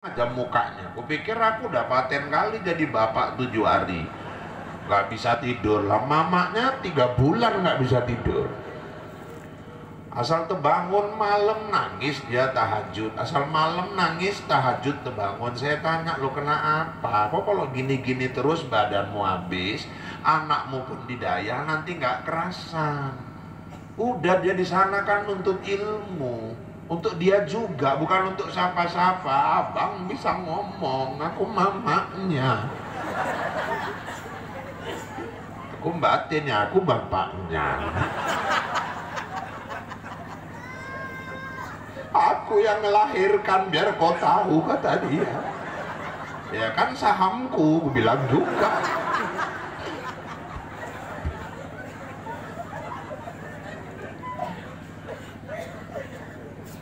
aja mukanya. Kupikir aku udah paten kali jadi bapak 7 hari nggak bisa tidur lah. Mamanya 3 bulan nggak bisa tidur. Asal terbangun malam nangis dia tahajud. Asal malam nangis tahajud terbangun. Saya tanya, lo kena apa? Kok kalau gini-gini terus badanmu habis, anakmu pun didaya, nanti nggak kerasan. Udah dia di sana kan untuk ilmu, untuk dia juga, bukan untuk siapa-siapa. Abang bisa ngomong, aku mamanya, aku batinnya, aku bapaknya. Aku yang melahirkan biar kau tahu, kata dia. Ya kan sahamku, aku bilang juga.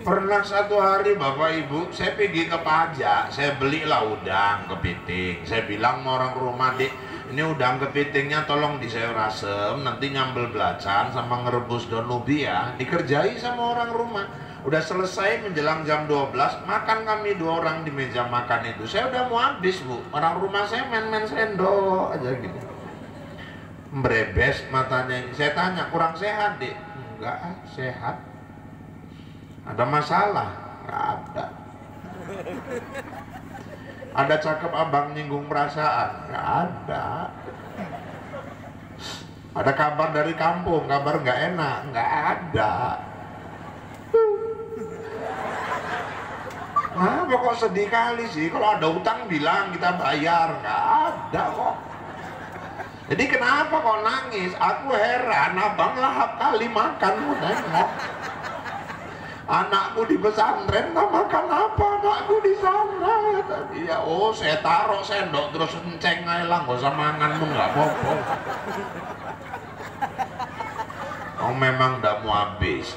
Pernah satu hari Bapak Ibu, saya pergi ke pajak, saya belilah udang kepiting. Saya bilang sama orang rumah, Dik, ini udang kepitingnya tolong disayur asem, nanti nyambel belacan sama ngerebus daun ubi ya. Dikerjai sama orang rumah. Udah selesai menjelang jam 12, makan kami 2 orang di meja makan itu. Saya udah mau habis, Bu. Orang rumah saya main-main sendok aja gitu. Merebes matanya. Saya tanya, kurang sehat, Dik? Enggak, sehat. Ada masalah? Enggak ada. Ada cakep abang nyinggung perasaan? Enggak ada. Ada kabar dari kampung, kabar nggak enak? Nggak ada. Nah, kok sedih kali sih? Kalau ada utang bilang kita bayar. Nggak ada kok. Jadi kenapa kok nangis? Aku heran, abang lahap kali makan, nengok. Anakku di pesantren, tak makan apa? Anakku di sana. Tadi ya, oh saya taruh sendok terus enceng aja lah, gak usah manganmu, nggak apa-apa. Oh memang udah mau habis.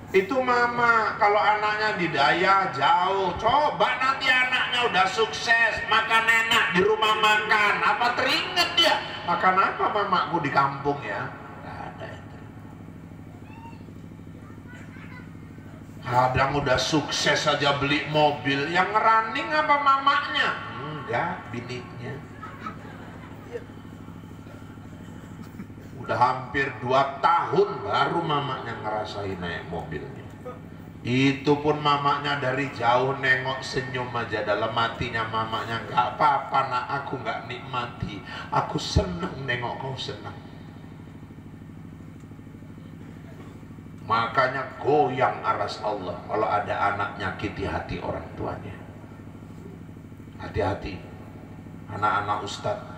Itu mama, kalau anaknya didaya jauh, coba nanti anaknya udah sukses, makan enak di rumah makan, apa teringat dia? Makan apa mamaku di kampung ya? Gak ada itu. Kadang udah sukses saja beli mobil, yang running apa mamanya? Enggak, bininya. Udah hampir 2 tahun baru mamanya ngerasain naik mobilnya. Itu pun mamanya dari jauh nengok senyum aja. Dalam hatinya mamanya, nggak apa-apa nak, aku nggak nikmati, aku seneng nengok kau senang. Makanya goyang aras Allah kalau ada anak nyakiti hati orang tuanya. Hati-hati anak-anak ustadz.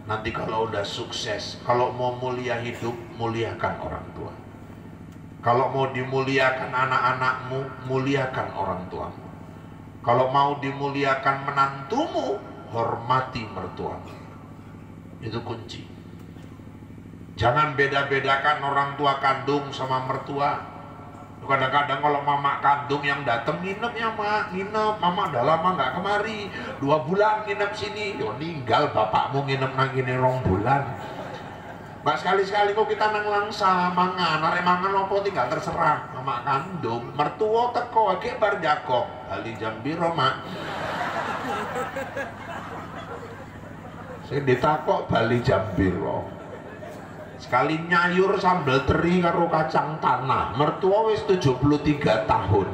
Nanti kalau udah sukses, kalau mau mulia hidup, muliakan orang tua. Kalau mau dimuliakan anak-anakmu, muliakan orang tuamu. Kalau mau dimuliakan menantumu, hormati mertuamu. Itu kunci. Jangan beda-bedakan orang tua kandung sama mertua. Kadang-kadang kalau mama kandung yang datang nginep ya mak, nginep, mama udah lama nggak kemari, 2 bulan nginep sini, yo ninggal bapakmu nginep nang gini 2 bulan. Mbak sekali-sekali kok kita nang langsa mangan, arek mangan apa tinggal terserah. Mama kandung, mertua teko, kayak bar jakok, bali jam biro mak. Saya ditakok bali jam biro. Sekali nyayur sambal teri karo kacang tanah, mertua wis 73 tahun.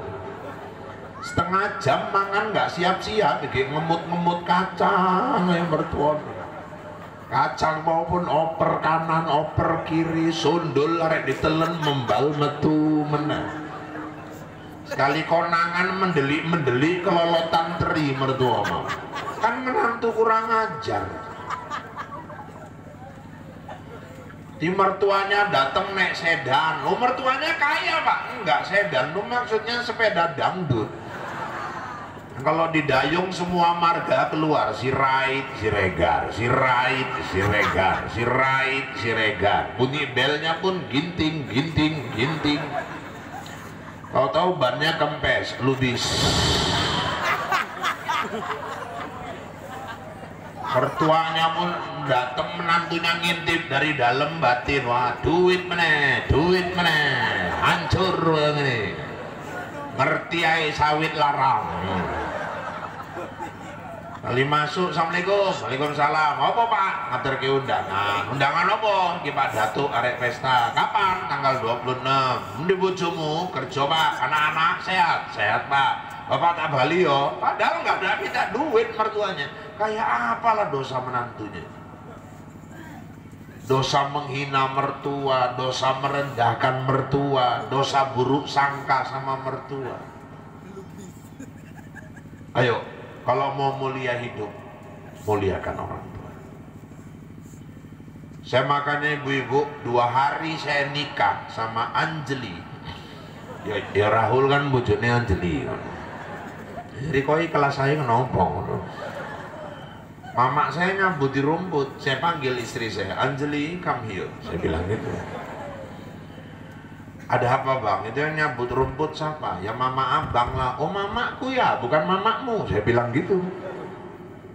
Setengah jam mangan nggak siap-siap, ngemut-ngemut kacang yang mertua. Kacang maupun oper kanan, oper kiri, sundul arek ditelen membal metu meneh. Sekali konangan mendelik kelolotan teri mertua mau. Kan menantu kurang ajar. Di mertuanya datang naik sedan, lo mertuanya kaya pak? Enggak, sedan lo maksudnya sepeda dangdut. Kalau di Dayung semua marga keluar, Sirait, Siregar, Sirait, Siregar, Sirait, Siregar. Bunyi belnya pun ginting, ginting, ginting. Kau tahu bannya kempes, lubis. Mertuanya pun datang, menantunya ngintip dari dalam batin, wah duit meneh, hancur ini. ngerti ae sawit larang. Kali masuk, assalamualaikum, waalaikumsalam. Apa Pak? Ngatur ke undangan. Undangan apa? Ki Pak Datuk arek pesta. Kapan? Tanggal 26. Di bojomu kerja Pak. Anak-anak sehat, sehat Pak. Bapak tak bali yo. Padahal nggak ada minta duit mertuanya. Kayak apalah dosa menantunya. Dosa menghina mertua, dosa merendahkan mertua, dosa buruk sangka sama mertua. Ayo, kalau mau mulia hidup, muliakan orang tua. Saya makanya ibu-ibu, 2 hari saya nikah sama Anjeli. Ya Rahul kan bojone Anjeli. Jadi koi kelas saya ngenompong. Mama saya nyambut di rumput, saya panggil istri saya, Anjeli, come here. Saya bilang gitu. Ada apa bang? Itu yang nyambut rumput siapa? Ya mama abang lah. Oh mamaku ya, bukan mamamu. Saya bilang gitu.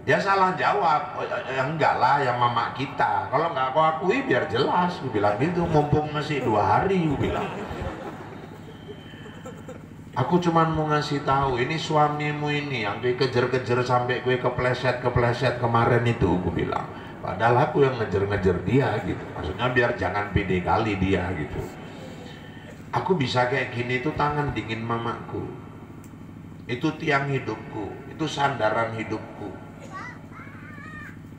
Dia salah jawab. Oh, ya enggak lah, yang mama kita. Kalau nggak aku akui biar jelas. Aku bilang gitu. Mumpung masih 2 hari, aku bilang. Aku cuman mau ngasih tahu, ini suamimu ini yang gue kejar-kejar sampai gue kepleset kemarin itu, gue bilang. Padahal aku yang ngejar-ngejar dia gitu. Maksudnya biar jangan pede kali dia gitu. Aku bisa kayak gini itu tangan dingin mamaku. Itu tiang hidupku, itu sandaran hidupku.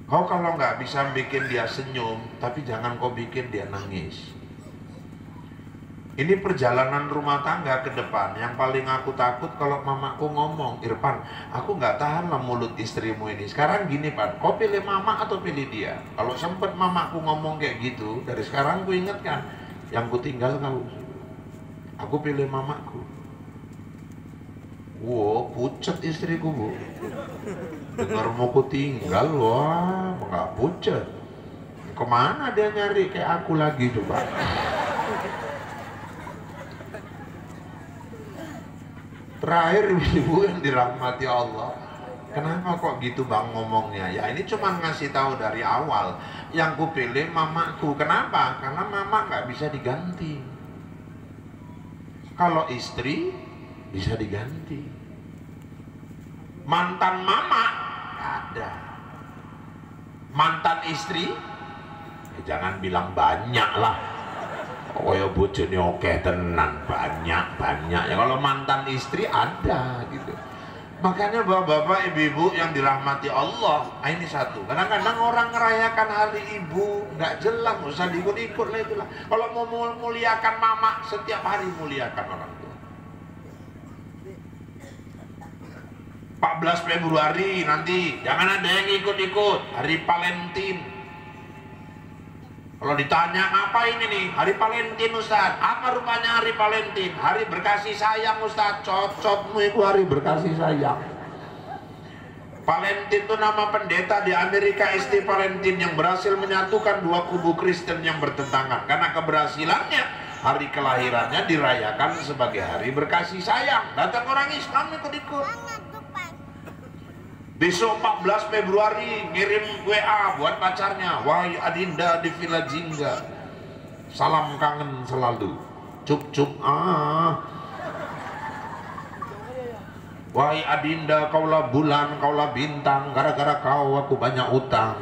Kau kalau nggak bisa bikin dia senyum, tapi jangan kau bikin dia nangis. Ini perjalanan rumah tangga ke depan. Yang paling aku takut kalau mamaku ngomong, Irfan, aku nggak tahan lah mulut istrimu ini. Sekarang gini Pak, kau pilih mama atau pilih dia? Kalau sempet mamaku ngomong kayak gitu, dari sekarang ku ingatkan, yang ku tinggal kau. Aku pilih mamaku. Wow, pucet istriku bu. Dengar mau ku tinggal, wah, nggak pucet. Kemana dia nyari kayak aku lagi coba? Terakhir ibu yang dirahmati Allah, kenapa kok gitu bang ngomongnya? Ya ini cuma ngasih tahu dari awal. Yang ku pilih mamaku. Kenapa? Karena mama nggak bisa diganti. Kalau istri bisa diganti. Mantan mama ada. Mantan istri ya jangan bilang banyak lah. Oh ya bojone oke tenan, banyak ya. Kalau mantan istri ada gitu. Makanya bapak-bapak, ibu-ibu yang dirahmati Allah, ini satu. Kadang-kadang orang ngerayakan hari ibu nggak jelas, nggak usah diikut-ikut lah itulah. Kalau mau muliakan mama, setiap hari muliakan orang tua. 14 Februari nanti jangan ada yang ikut-ikut hari Valentine. Kalau ditanya apa ini nih, hari Valentine Ustaz, apa rupanya hari Valentine? Hari berkasih sayang Ustaz, cocokmu itu hari berkasih sayang. Valentine itu nama pendeta di Amerika, St. Valentine, yang berhasil menyatukan 2 kubu Kristen yang bertentangan. Karena keberhasilannya, hari kelahirannya dirayakan sebagai hari berkasih sayang. Datang orang Islam ikut-ikut. Besok 14 Februari ngirim WA buat pacarnya, wahai Adinda di Villa Jingga, salam kangen selalu, cup wahai Adinda, kaulah bulan, kaulah bintang, gara-gara kau aku banyak utang,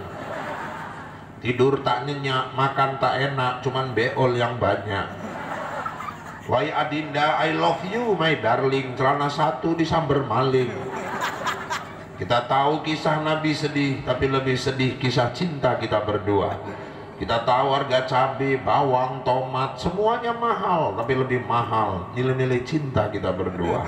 tidur tak nyenyak, makan tak enak, cuman beol yang banyak. Wahai Adinda, I love you my darling, celana 1 disamber maling. Kita tahu kisah Nabi sedih, tapi lebih sedih kisah cinta kita berdua. Kita tahu harga cabai, bawang, tomat, semuanya mahal, tapi lebih mahal nilai-nilai cinta kita berdua.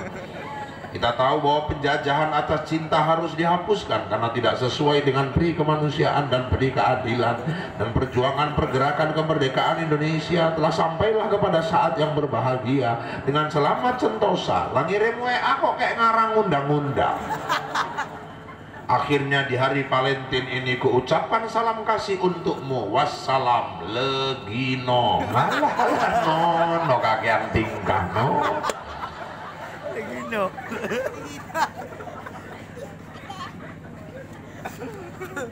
Kita tahu bahwa penjajahan atas cinta harus dihapuskan karena tidak sesuai dengan pri kemanusiaan dan pri keadilan. Dan perjuangan pergerakan kemerdekaan Indonesia telah sampailah kepada saat yang berbahagia dengan selamat sentosa. Ngirim WA kok kayak ngarang undang-undang. Akhirnya di hari Valentine ini kuucapkan salam kasih untukmu. Wassalam legino. Malah no kakean tingkah no. Legino.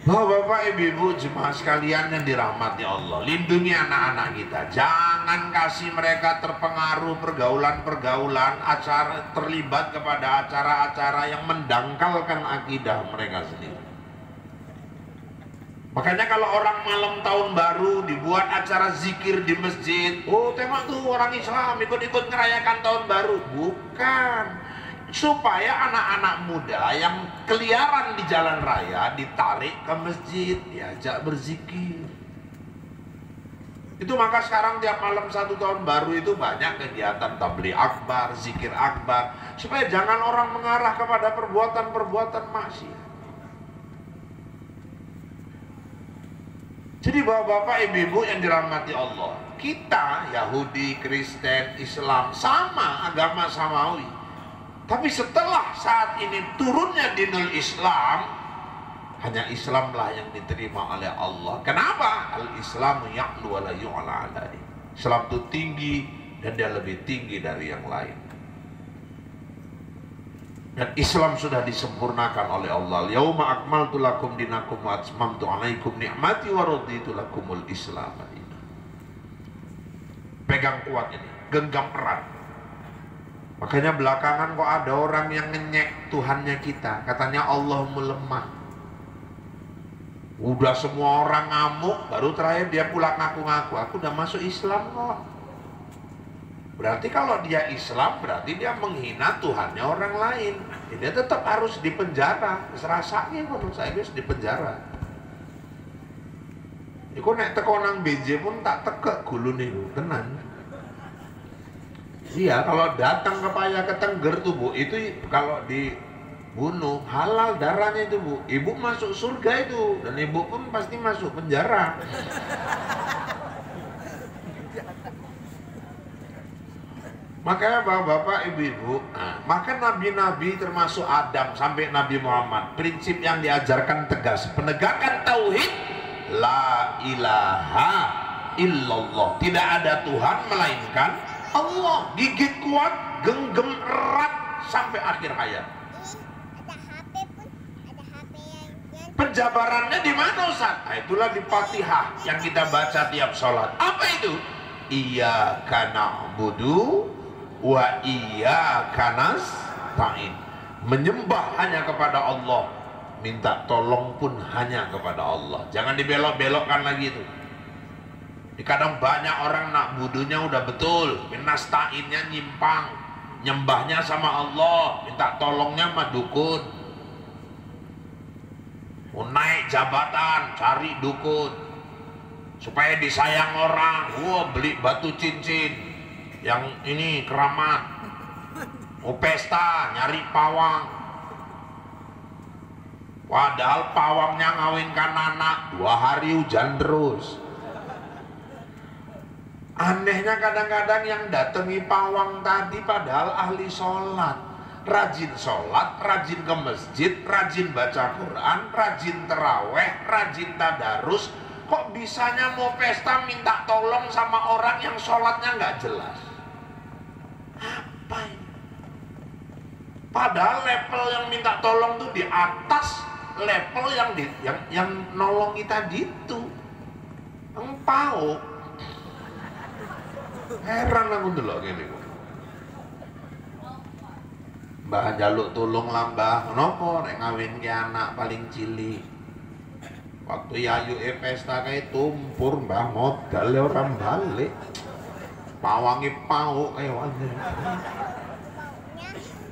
Bapak, ibu-ibu, jemaah sekalian yang dirahmati Allah, lindungi anak-anak kita. Jangan jangan kasih mereka terpengaruh pergaulan-pergaulan, acara terlibat kepada acara-acara yang mendangkalkan akidah mereka sendiri. Makanya kalau orang malam tahun baru dibuat acara zikir di masjid, oh tengok tuh orang Islam ikut-ikut ngerayakan tahun baru. Bukan, supaya anak-anak muda yang keliaran di jalan raya ditarik ke masjid, diajak berzikir. Itu maka sekarang tiap malam satu tahun baru itu banyak kegiatan tabligh akbar, zikir akbar, supaya jangan orang mengarah kepada perbuatan-perbuatan maksiat. Jadi bapak-bapak, ibu-ibu yang dirahmati Allah, kita Yahudi, Kristen, Islam sama agama samawi. Tapi setelah saat ini turunnya dinul Islam, hanya Islamlah yang diterima oleh Allah. Kenapa? Al-Islamu ya'lu wa la yu'la alaihi. Islam itu tinggi dan dia lebih tinggi dari yang lain. Dan Islam sudah disempurnakan oleh Allah. Yauma akmaltu lakum dinakum wa atmamtu alaikum ni'mati wa raditu lakumul Islam. Pegang kuat ini, genggam erat. Makanya belakangan kok ada orang yang ngenyek Tuhannya kita, katanya Allah melemah. Udah semua orang ngamuk, baru terakhir dia pulang ngaku-ngaku, aku udah masuk Islam kok. Berarti kalau dia Islam, berarti dia menghina Tuhannya orang lain. Dia tetap harus dipenjara. Serasanya menurut saya harus dipenjara. Iku nek teko nang BJ pun tak tekek gulune iku, tenan. Iya, kalau datang ke Paya Ketengger tuh Bu, itu kalau dibunuh halal darahnya itu Bu. Ibu masuk surga itu dan ibu pun pasti masuk penjara. Makanya bapak-bapak, ibu-ibu, maka nabi-nabi termasuk Adam sampai Nabi Muhammad, prinsip yang diajarkan tegas, penegakan tauhid, la ilaha illallah, tidak ada Tuhan melainkan Allah. Gigit kuat, genggam erat sampai akhir hayat. Penjabarannya di mana Ustaz? Nah, itulah di Fatihah yang kita baca tiap sholat. Apa itu? Iyyaka na'budu wa iyyaka nasta'in. Menyembah hanya kepada Allah, minta tolong pun hanya kepada Allah. Jangan dibelok-belokkan lagi itu. Kadang banyak orang nak budunya udah betul, nasta'innya nyimpang, nyembahnya sama Allah, minta tolongnya sama dukun. Mau naik jabatan, cari dukun supaya disayang orang. Wah, beli batu cincin yang ini keramat. Mau pesta, nyari pawang. Padahal pawangnya ngawinkan anak, 2 hari hujan terus. Anehnya kadang-kadang yang datangi pawang tadi padahal ahli sholat, rajin sholat, rajin ke masjid, rajin baca Quran, rajin terawih, rajin tadarus. Kok bisanya mau pesta minta tolong sama orang yang sholatnya nggak jelas? Apa ini? Padahal level yang minta tolong tuh di atas level yang nolongi tadi itu. Engpau. Heran aku dulu gini. Mbah jaluk tulung lah mbah, kenapa nek ngawin ke anak paling cilik. Waktu yayu pesta kayak tumpur mbah modal orang balik. Pawangi pau kayak wajah.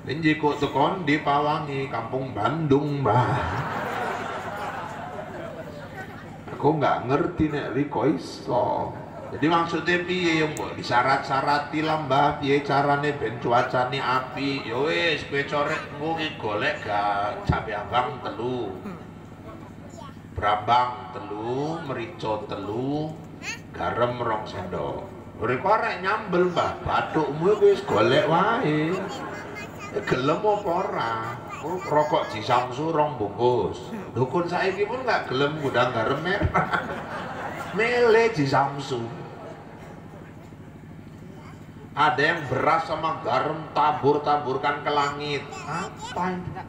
Linji kok tekon di Pawangi, Kampung Bandung mbah. Aku nggak ngerti nek riko iso. Jadi maksudnya piye yang mbok disyarat-syarati lah mbah, piye carane ben cuacane api. Ya wis kowe corek engko ki golek gak cabe abang telu. Brambang telu, merica telu, garam 2 sendok. Mriko arek nyambel mbah, bathukmu wis golek wae. Gelem apa ora? Rokok Jisamsu 2 bungkus. Dukun saiki pun gak gelem gudang garam merah. Mele Jisamsu. Ada yang beras sama garam tabur-taburkan ke langit. Apa ini?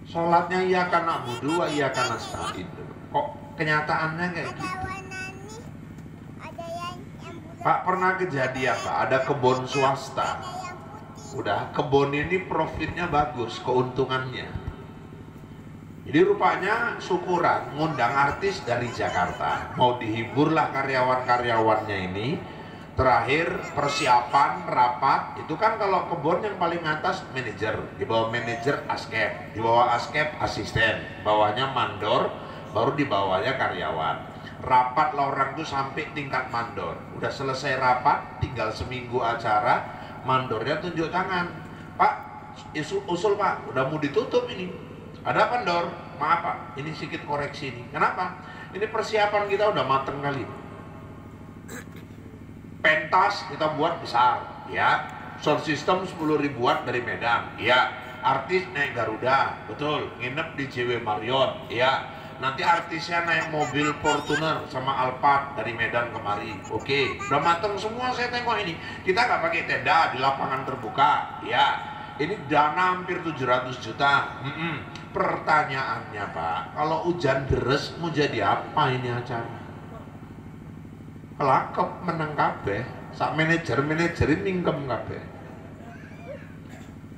Sholatnya iya karena budu, iya karena nasta'in. Kok kenyataannya kayak gitu? Pak, pernah kejadian Pak, ada kebun swasta. Udah, kebun ini profitnya bagus, keuntungannya. Jadi rupanya syukuran ngundang artis dari Jakarta. Mau dihiburlah karyawan-karyawannya ini. Terakhir persiapan rapat, itu kan kalau kebun yang paling atas manajer, di bawah manajer askep, di bawah askep asisten, bawahnya mandor, baru di bawahnya karyawan. Rapat lah orang tuh sampai tingkat mandor. Udah selesai rapat, tinggal seminggu acara, mandornya tunjuk tangan. Pak, usul Pak, udah mau ditutup ini. Ada apa mandor? Maaf Pak, ini sedikit koreksi nih. Kenapa? Ini persiapan kita udah mateng kali. Pentas kita buat besar, ya. Sound system 10 ribuan dari Medan, ya. Artis naik Garuda, betul. Nginep di JW Marriott, ya. Nanti artisnya naik mobil Fortuner sama Alphard dari Medan kemari. Oke, udah mateng semua saya tengok ini. Kita nggak pakai tenda di lapangan terbuka, ya. Ini dana hampir 700 juta. Pertanyaannya Pak, kalau hujan deres mau jadi apa ini acara? Lakep meneng kabeh, sak manajer-manajerin mingkem kabeh.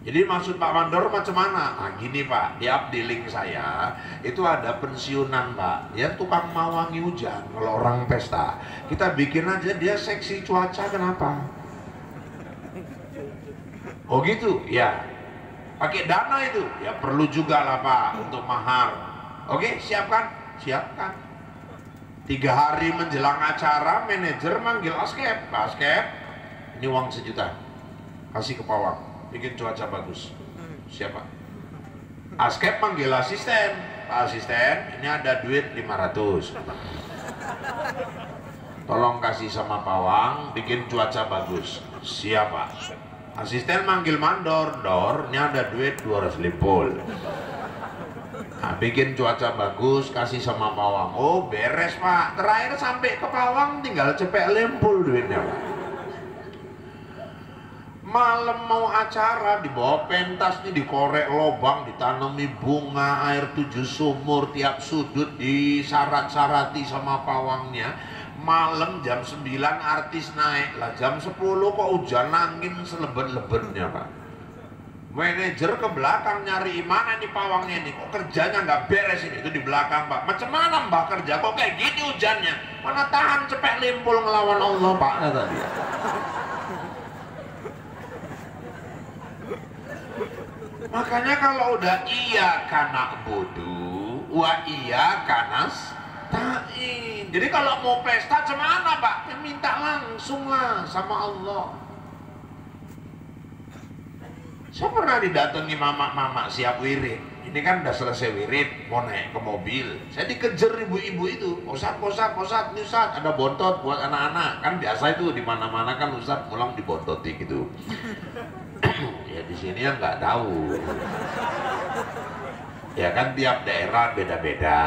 Jadi maksud Pak Mandor macam mana? Nah gini Pak, di updealing saya itu ada pensiunan Pak, ya tukang mawangi hujan. Kalau orang pesta, kita bikin aja dia seksi cuaca, kenapa? Oh gitu, ya. Pakai dana itu, ya perlu juga lah Pak untuk mahar. Oke, siapkan, siapkan. 3 hari menjelang acara, manajer manggil askep, Pak Askep, ini uang 1 juta, kasih ke pawang, bikin cuaca bagus. Siapa? Askep manggil asisten, Pak Asisten, ini ada duit 500, tolong kasih sama pawang, bikin cuaca bagus. Siapa? Asisten manggil mandor, Dor, ini ada duit 200 limpul. Nah, bikin cuaca bagus, kasih sama pawang. Oh beres Pak, terakhir sampai ke pawang tinggal cepet lempul duitnya Pak. Malam mau acara, dibawa pentas nih, dikorek lobang, ditanami bunga, air 7 sumur, tiap sudut disyarat-syarati sama pawangnya. Malam jam 9 artis naik lah, jam 10 kok hujan angin seleben-lebennya Pak. Manajer ke belakang nyari mana nih pawangnya nih, kok kerjanya nggak beres ini, itu di belakang Pak. Macam mana Mbak kerja kok kayak gini hujannya, mana tahan cepet limpul ngelawan Allah Pak, kata dia. Makanya kalau udah iya kana bodoh, wa iya kanas ta'in. Jadi kalau mau pesta cemana Pak, ya minta langsung lah sama Allah. Saya pernah didatangi mama-mama siap wirid. Ini kan udah selesai wirid, mau naik ke mobil. Saya dikejar ibu-ibu itu. Ustaz, nih Ustaz, ada bontot buat anak-anak. Kan biasa itu di mana-mana kan Ustaz pulang dibontoti gitu. Ya di sini ya nggak tahu. Ya kan tiap daerah beda-beda,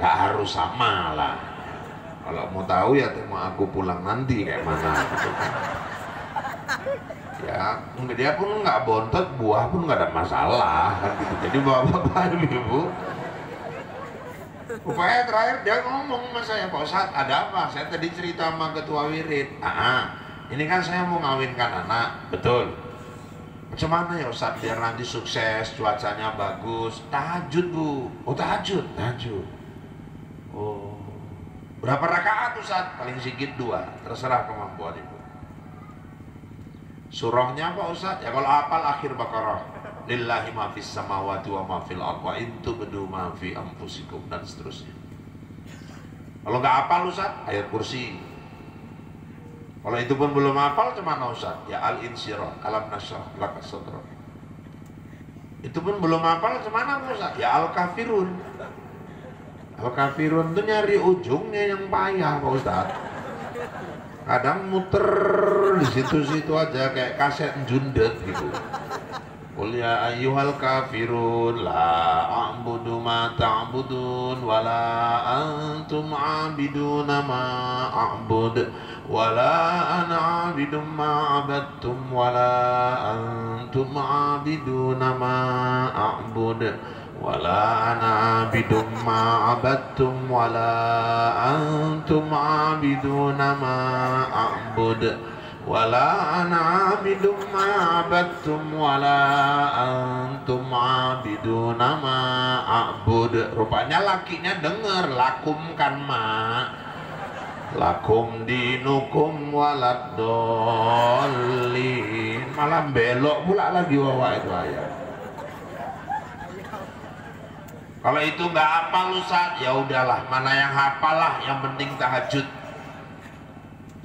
nggak harus sama lah. Kalau mau tahu ya tengok aku pulang nanti kayak mana. Gitu. Ya, dia pun nggak bontot, buah pun nggak ada masalah kan gitu. Jadi bapak-bapak ibu, upaya terakhir dia ngomong sama saya, Pak Ustadz ada apa? Saya tadi cerita sama ketua wirid. Ini kan saya mau ngawinkan anak, betul. Macam mana ya Ustadz biar nanti sukses, cuacanya bagus? Tahajud Bu. Oh tahajud. Oh, berapa rakaat Ustadz? Paling sedikit 2, terserah kemampuan ibu. Surahnya apa Ustaz? Ya kalau hafal akhir Baqarah. Lillahi ma fis samawati wa ma fil ardh wa in tubdu ma fi anfusikum dan seterusnya. Kalau nggak hafal Ustaz, ayat kursi. Kalau itu pun belum hafal gimana Ustaz? Ya al-insyirah, alam nashrah laka sadrak. Itu pun belum hafal gimana Ustaz? Ya al-kafirun. Al-kafirun itu nyari ujungnya yang payah Pak Ustaz. Kadang muter di situ-situ aja kayak kaset jundet gitu. Qul ya ayyuhal kafirun la a'budu ma ta'budun wa la antum 'abiduna ma a'bud wa la ana 'abidum ma 'abadtum wa la antum 'abiduna ma a'bud wala ana abidum ma abadtum wala antum abiduna ma a'bud wala ana abidum ma abadtum wala antum abiduna ma a'bud. Rupanya lakinya denger lakum kan ma, lakum dinukum walad dolin, malah belok pula lagi wawa itu ayat. Kalau itu nggak hafal Ustaz, ya udahlah, mana yang hafal lah, yang penting tahajud.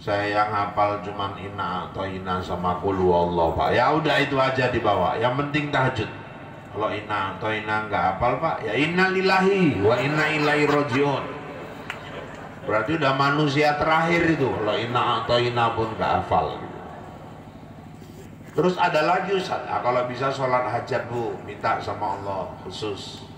Saya yang hafal cuman inna atau inna sama qul huwallahu Pak. Ya udah itu aja dibawa, yang penting tahajud. Kalau inna atau inna nggak hafal Pak, ya inna lillahi wa inna ilaihi rajiun. Berarti udah manusia terakhir itu kalau inna atau inna pun nggak hafal. Terus ada lagi Ustaz, nah, kalau bisa sholat hajat Bu, minta sama Allah khusus.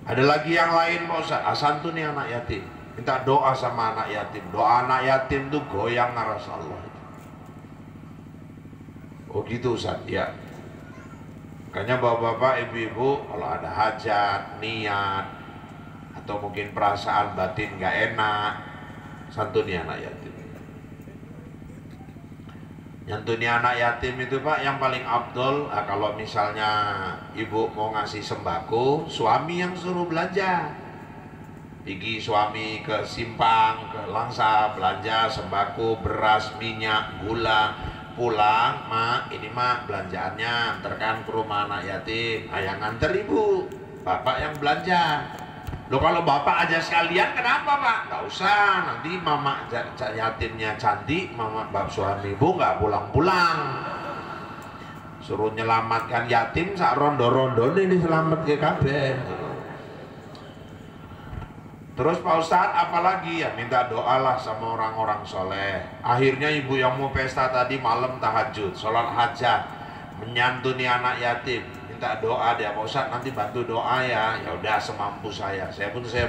Ada lagi yang lain Pak Ustaz, asantuni anak yatim, minta doa sama anak yatim. Doa anak yatim tuh goyang ngeras Allah. Oh gitu Ustaz, ya. Makanya bapak-bapak, ibu-ibu, kalau ada hajat, niat, atau mungkin perasaan batin gak enak, santuni anak yatim. Nyantuni anak yatim itu Pak yang paling abdol. Nah, kalau misalnya ibu mau ngasih sembako, suami yang suruh belanja. Pergi suami ke Simpang, ke Langsa, belanja sembako, beras, minyak, gula. Pulang, mak, ini mak belanjaannya, antarkan ke rumah anak yatim. Nah, yang nganter ibu, bapak yang belanja. Loh kalau bapak aja sekalian kenapa Pak? Gak usah, nanti mama yatimnya cantik, mama bab suami ibu gak pulang-pulang. Suruh nyelamatkan yatim sak rondo-rondo ini selamat ke kabeh. Terus Pak Ustadz apalagi ya, minta doalah sama orang-orang soleh. Akhirnya ibu yang mau pesta tadi malam tahajud, sholat hajat, menyantuni anak yatim. Minta doa dia Pak Ustadz, nanti bantu doa ya. Ya udah semampu saya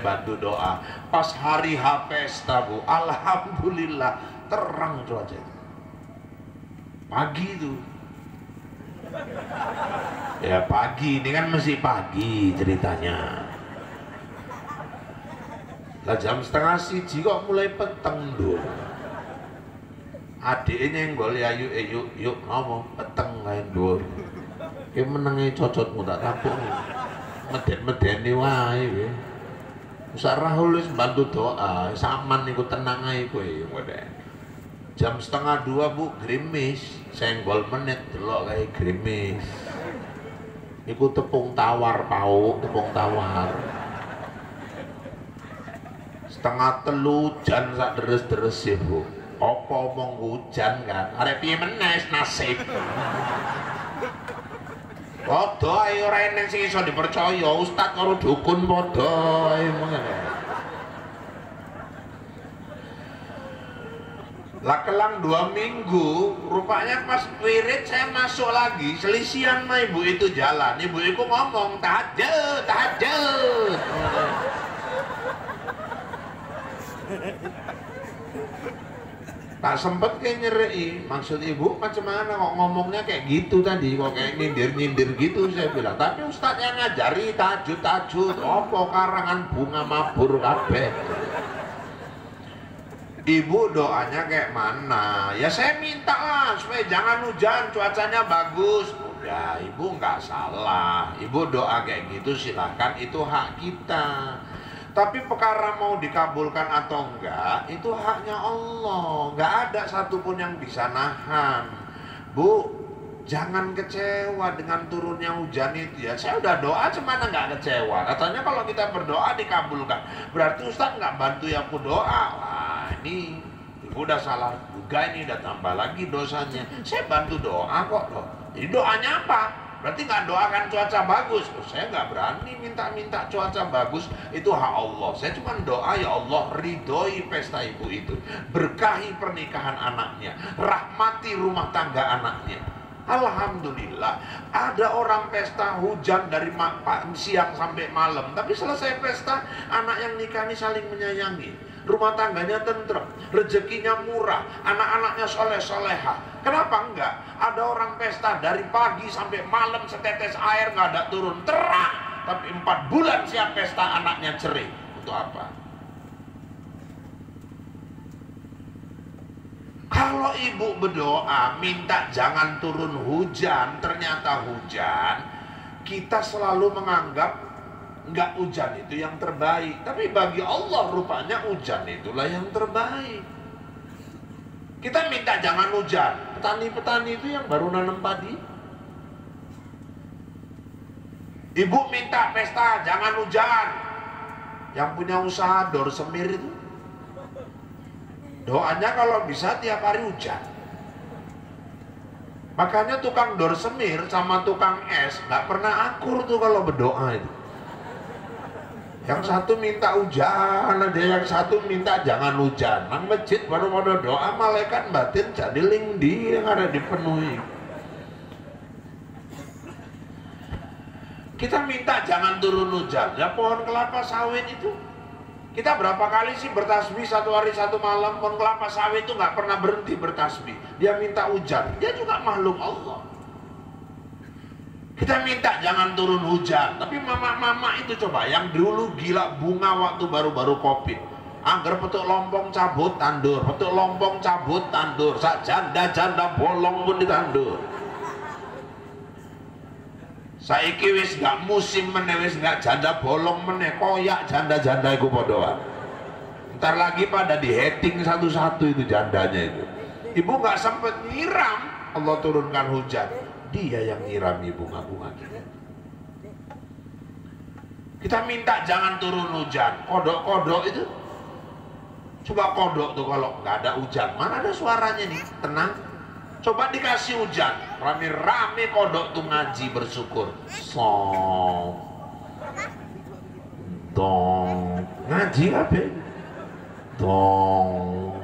bantu doa. Pas hari H pesta Bu, alhamdulillah terang cuaca itu. Pagi itu. Ya pagi, ini kan masih pagi ceritanya. Lah jam 1:30 kok mulai peteng dulu. Adiknya yang boleh ayo yuk ngomong peteng lain dulu. Ki menenge cocotmu tak tapuk. Meden-medeni wae kowe. Usah rahul wis bantu doa, saman niku tenang ae kowe ngene. Jam 1:30 Bu gerimis, senggol menit delok kae gerimis. Iku tepung tawar pauk, tepung tawar. 2:30 hujan sak deres-deres ya Bu. Apa omong hujan kan? Arep piye meneh nasib. Padha ae ora enek sing iso dipercaya, ustaz karo dukun padha ae mengene. Lah kelang 2 minggu, rupanya pas wirid saya masuk lagi, selisihan sama ibu itu jalan. Ibu itu ngomong tahajud, tahajud. Tak sempet kayak nyerei. Maksud ibu macam mana kok ngomongnya kayak gitu tadi, kok kayak nyindir-nyindir gitu. Saya bilang, tapi ustadz yang ngajari tahajud-tahajud. Apa karangan bunga mabur kabeh. Ibu doanya kayak mana? Ya saya minta lah supaya jangan hujan, cuacanya bagus. Udah, ibu nggak salah. Ibu doa kayak gitu silakan, itu hak kita. Tapi perkara mau dikabulkan atau enggak, itu haknya Allah. Enggak ada satupun yang bisa nahan. Bu, jangan kecewa dengan turunnya hujan itu ya. Saya udah doa cuman enggak kecewa. Katanya kalau kita berdoa dikabulkan. Berarti Ustaz enggak bantu yang aku doa. Wah, ini ibu udah salah juga, ini udah tambah lagi dosanya. Saya bantu doa kok loh. Jadi doanya apa? Berarti nggak doakan cuaca bagus. Saya nggak berani minta-minta cuaca bagus. Itu hak Allah. Saya cuma doa, ya Allah ridhoi pesta ibu itu, berkahi pernikahan anaknya, rahmati rumah tangga anaknya. Alhamdulillah ada orang pesta hujan dari siang sampai malam, tapi selesai pesta anak yang nikah ini saling menyayangi, rumah tangganya tentrem, rezekinya murah, anak-anaknya soleh-soleha. Kenapa enggak? Ada orang pesta dari pagi sampai malam, setetes air nggak ada turun, terang. tapi 4 bulan siap pesta anaknya cerai. Untuk apa? Kalau ibu berdoa minta jangan turun hujan, ternyata hujan, kita selalu menganggap nggak hujan itu yang terbaik. Tapi bagi Allah rupanya hujan itulah yang terbaik. Kita minta jangan hujan. Petani-petani itu yang baru nanam padi. Ibu minta pesta jangan hujan. Yang punya usaha dor semir itu, doanya kalau bisa tiap hari hujan. Makanya tukang dor semir sama tukang es nggak pernah akur tuh kalau berdoa itu. Yang satu minta hujan, ada yang satu minta jangan hujan. Nang masjid baru pada doa, malaikat batin jadi lingdi yang ada dipenuhi. Kita minta jangan turun hujan. Ya pohon kelapa sawit itu, kita berapa kali sih bertasbih 1 hari 1 malam? Pohon kelapa sawit itu nggak pernah berhenti bertasbih. Dia minta hujan, dia juga makhluk Allah. Kita minta jangan turun hujan, tapi mama-mama itu coba yang dulu gila bunga waktu baru-baru Covid. Angger petuk lompong cabut tandur, petuk lompong cabut tandur, sak janda-janda bolong pun ditandur. Saiki wis gak musim meneh, wis gak janda bolong meneh, koyak janda-janda iku padha. Ntar lagi pada diheting satu-satu itu jandanya itu. Ibu gak sempet nyiram, Allah turunkan hujan. Dia yang nyirami bunga-bunga kita. Kita minta jangan turun hujan. Kodok-kodok itu, coba kodok tuh kalau nggak ada hujan, mana ada suaranya nih, tenang. Coba dikasih hujan, rame-rame kodok tuh ngaji bersyukur. Song, dong, ngaji apa? Dong,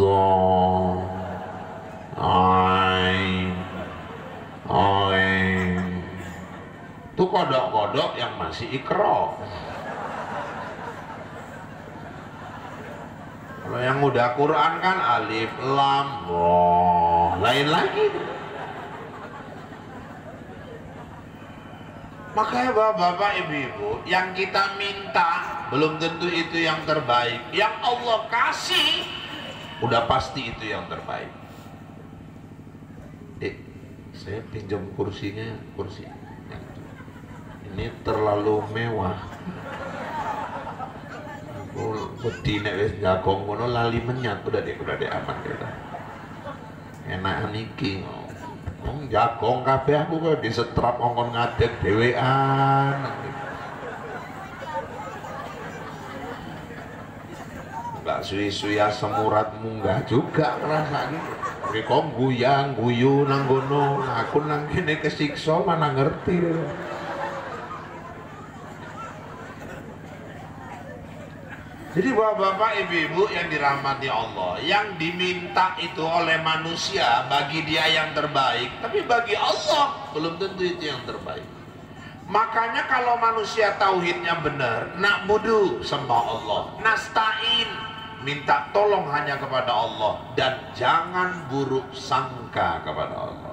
zong, itu kodok-kodok yang masih ikro. Kalau yang udah Quran kan alif lam roh, lain lagi. Makanya bapak-bapak ibu-ibu, yang kita minta belum tentu itu yang terbaik. Yang Allah kasih udah pasti itu yang terbaik. Saya pinjam kursinya, kursi ini terlalu mewah. Beti nek wis jagong ngono lali menyat udah deh aman kita. Enakan iki. Wong jagong kabeh aku kok disetrap ngongkon ngadeg dhewean. Enggak suwi-suwi asam urat munggah juga ngrasake. Iki kok guyang guyu nang ngono, aku nang kene kesiksa mana ngerti. Jadi bapak-bapak ibu-ibu yang dirahmati Allah, yang diminta itu oleh manusia bagi dia yang terbaik, tapi bagi Allah belum tentu itu yang terbaik. Makanya kalau manusia tauhidnya benar, na'budu sembah Allah, nasta'in minta tolong hanya kepada Allah, dan jangan buruk sangka kepada Allah.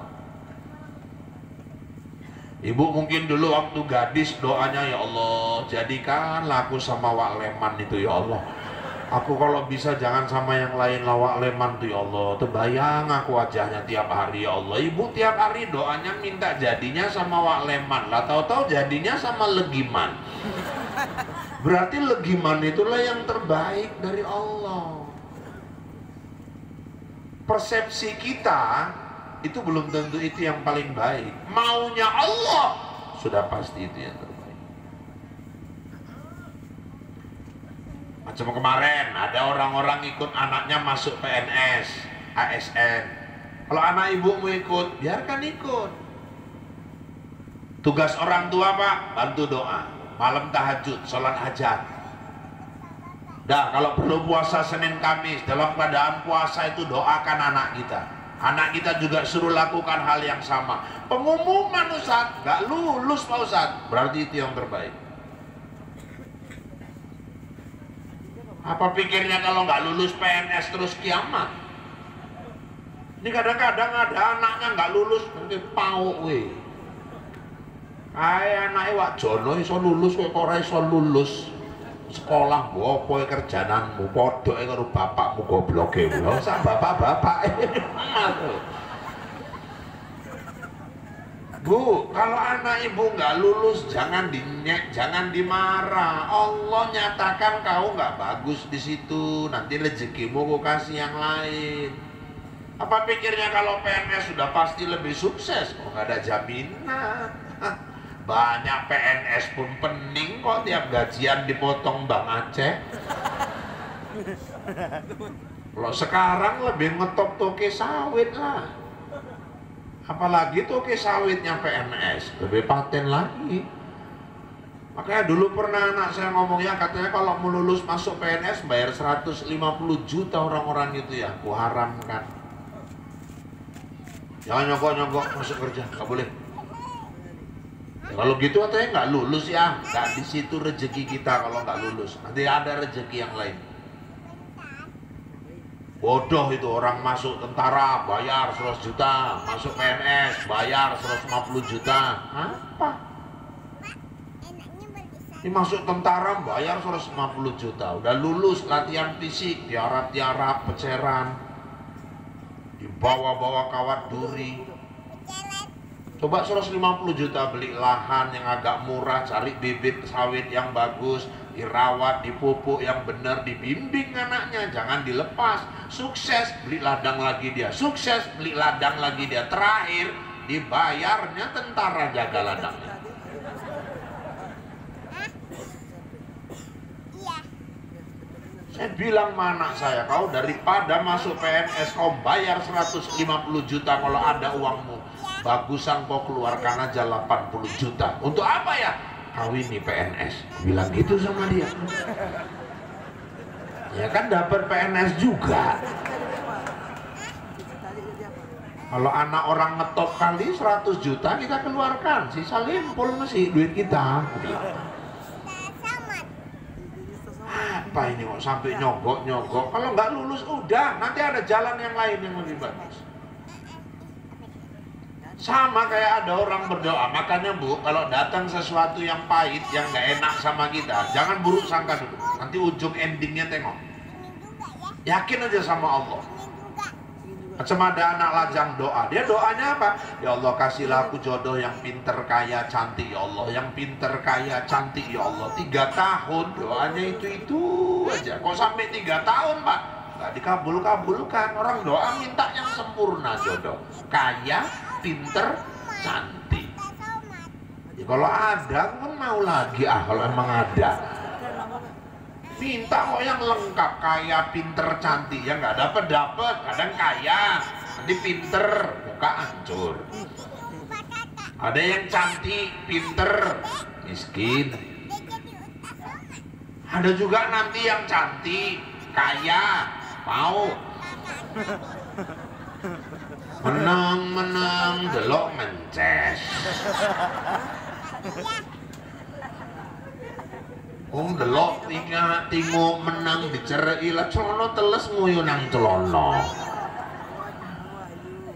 Ibu mungkin dulu waktu gadis doanya, ya Allah jadikanlah aku sama Wak Leman itu ya Allah. Aku kalau bisa jangan sama yang lain lah, Wak Leman itu ya Allah. Terbayang aku wajahnya tiap hari ya Allah. Ibu tiap hari doanya minta jadinya sama Wak Leman lah, tahu-tahu jadinya sama Legiman. Berarti Legiman itulah yang terbaik dari Allah. Persepsi kita itu belum tentu itu yang paling baik. Maunya Allah sudah pasti itu yang terbaik. Macam kemarin ada orang-orang ikut anaknya masuk PNS, ASN. Kalau anak ibu mau ikut, biarkan ikut. Tugas orang tua Pak, bantu doa. Malam tahajud, sholat hajat. Dah, kalau perlu puasa Senin Kamis, dalam keadaan puasa itu doakan anak kita. Anak kita juga suruh lakukan hal yang sama. Pengumuman Ustaz, gak lulus Pak Ustaz, berarti itu yang terbaik. Apa pikirnya kalau gak lulus PNS terus kiamat? Ini kadang-kadang ada anaknya gak lulus, mungkin pau weh. Anake Wak Jono iso lulus, kowe kok ora iso lulus. Sekolah mbok apa kerjananmu padha karo bapakmu gobloke lho, sak bapak-bapake. Bu, kalau anak ibu nggak lulus jangan dinyek, jangan dimarah. Allah nyatakan kau nggak bagus di situ, nanti rezekimu kau kasih yang lain. Apa pikirnya kalau PNS sudah pasti lebih sukses? Kok nggak ada jaminan? Banyak PNS pun pening kok, tiap gajian dipotong Bang Aceh. Kalau sekarang lebih ngetop toke sawit lah. Apalagi toke sawitnya PNS, lebih paten lagi. Makanya dulu pernah anak saya ngomongnya, katanya kalau mau lulus masuk PNS bayar 150 juta orang-orang itu ya, aku haramkan. Jangan nyogok-nyogok masuk kerja, nggak boleh. Ya, kalau gitu katanya nggak lulus ya, nggak di situ rezeki kita kalau nggak lulus. Nanti ada rezeki yang lain. Bodoh itu orang masuk tentara bayar 100 juta, masuk PNS bayar 150 juta. Apa? Ini masuk tentara bayar 150 juta, udah lulus latihan fisik, tiarap-tiarap, peceran, dibawa-bawa kawat duri. Coba 150 juta beli lahan yang agak murah, cari bibit sawit yang bagus, dirawat, dipupuk yang benar, dibimbing anaknya, jangan dilepas. Sukses, beli ladang lagi dia. Sukses, beli ladang lagi dia. Terakhir, dibayarnya tentara jaga ladangnya. Saya bilang sama anak saya, kau daripada masuk PNS, kau bayar 150 juta kalau ada uangmu. Bagusan kau keluarkan aja 80 juta. Untuk apa ya? Kawini PNS. Bilang gitu sama dia. Ya kan dapat PNS juga. Kalau anak orang ngetop kali 100 juta kita keluarkan, sisa limpul masih duit kita. Apa ini kok sampai nyogok-nyogok? Kalau nggak lulus udah, nanti ada jalan yang lain yang lebih bagus. Sama kayak ada orang berdoa. Makanya Bu, kalau datang sesuatu yang pahit, yang nggak enak sama kita, jangan buruk sangka dulu. Nanti ujung endingnya tengok. Yakin aja sama Allah. Macam ada anak lajang doa, dia doanya apa? Ya Allah kasihlah aku jodoh yang pinter, kaya, cantik ya Allah. Yang pinter, kaya, cantik ya Allah. 3 tahun doanya itu aja. Kok sampai 3 tahun Pak? Nggak dikabul-kabulkan. Orang doa minta yang sempurna jodoh, kaya, pinter, cantik. Ya, kalau ada kan mau lagi kalau emang ada. Minta kok yang lengkap, kaya, pinter, cantik. Ya nggak dapet, kadang kaya, nanti pinter, muka hancur. Ada yang cantik, pinter, miskin. Ada juga nanti yang cantik, kaya, mau. Menang delok mences. Delok tingo menang dicereki lah celono teles nguyu nang celono.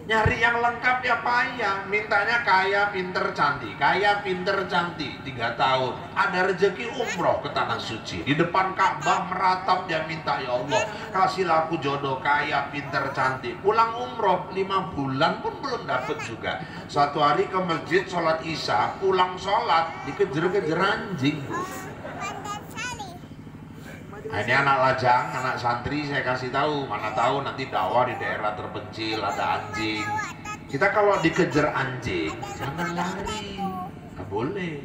Nyari yang lengkap ya payah, mintanya kaya, pinter, cantik. Kaya, pinter, cantik, 3 tahun. Ada rezeki umroh ke tanah suci. Di depan Ka'bah meratap dia minta, ya Allah, kasihlah aku jodoh kaya, pinter, cantik. Pulang umroh 5 bulan pun belum dapat juga. Suatu hari ke masjid sholat isya, pulang sholat dikejar-kejar anjing. Nah, ini anak lajang, anak santri saya kasih tahu, mana tahu nanti dakwah di daerah terpencil ada anjing. Kita kalau dikejar anjing jangan lari, nggak boleh.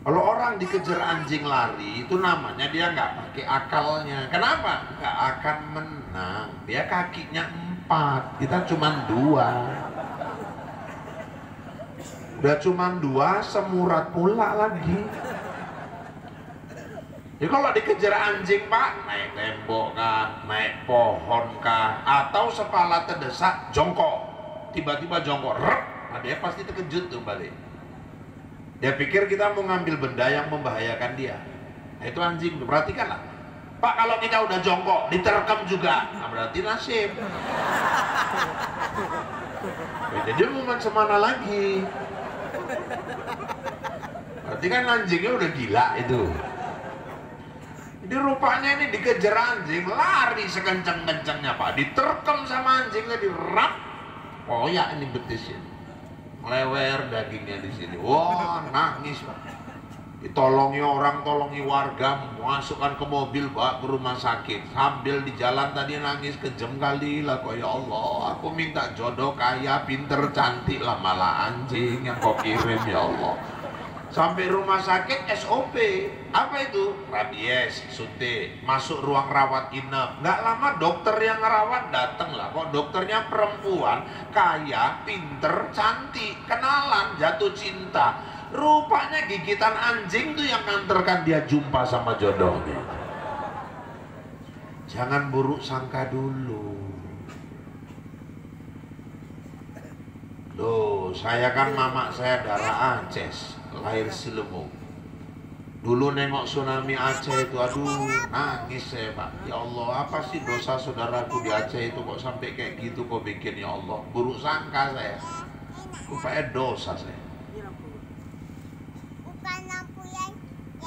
Kalau orang dikejar anjing lari itu namanya dia nggak pakai akalnya. Kenapa? Nggak akan menang. Dia kakinya 4, kita cuma 2. Udah cuma 2, semurat pula lagi. Ya kalau dikejar anjing Pak, naik tembok kah, naik pohon kah, atau kepala terdesak jongkok, tiba-tiba jongkok, nah dia pasti terkejut tuh balik. Dia pikir kita mau ngambil benda yang membahayakan dia. Nah itu anjing, perhatikanlah. Pak kalau kita udah jongkok, diterkam juga, nah berarti nasib. Jadi mau macam mana lagi? Berarti kan anjingnya udah gila itu. Jadi rupanya ini dikejar anjing, lari sekencang-kencangnya Pak, diterkem sama anjingnya, dirap, koyak ini betisnya, lewer dagingnya di sini. Wah, nangis Pak. Ditolongi orang, tolongi warga, masukkan ke mobil, bawa ke rumah sakit. Sambil di jalan tadi nangis kejem kali lah, kok ya Allah, aku minta jodoh kaya, pinter, cantik lah, malah anjing yang kau kirim ya Allah. Sampai rumah sakit SOP, apa itu? Rabies, suntik, masuk ruang rawat inap. Nggak lama dokter yang ngerawat datang lah. Kok dokternya perempuan, kaya, pinter, cantik, kenalan, jatuh cinta. Rupanya gigitan anjing tuh yang nganterkan dia jumpa sama jodohnya. Jangan buruk sangka dulu. Loh, saya kan mama saya darah Aceh, lahir Silemu. Dulu nengok tsunami Aceh itu, aduh, nangis saya Pak. Ya Allah, apa sih dosa saudaraku di Aceh itu kok sampai kayak gitu kok bikin, ya Allah. Buruk sangka saya. Rupanya dosa saya.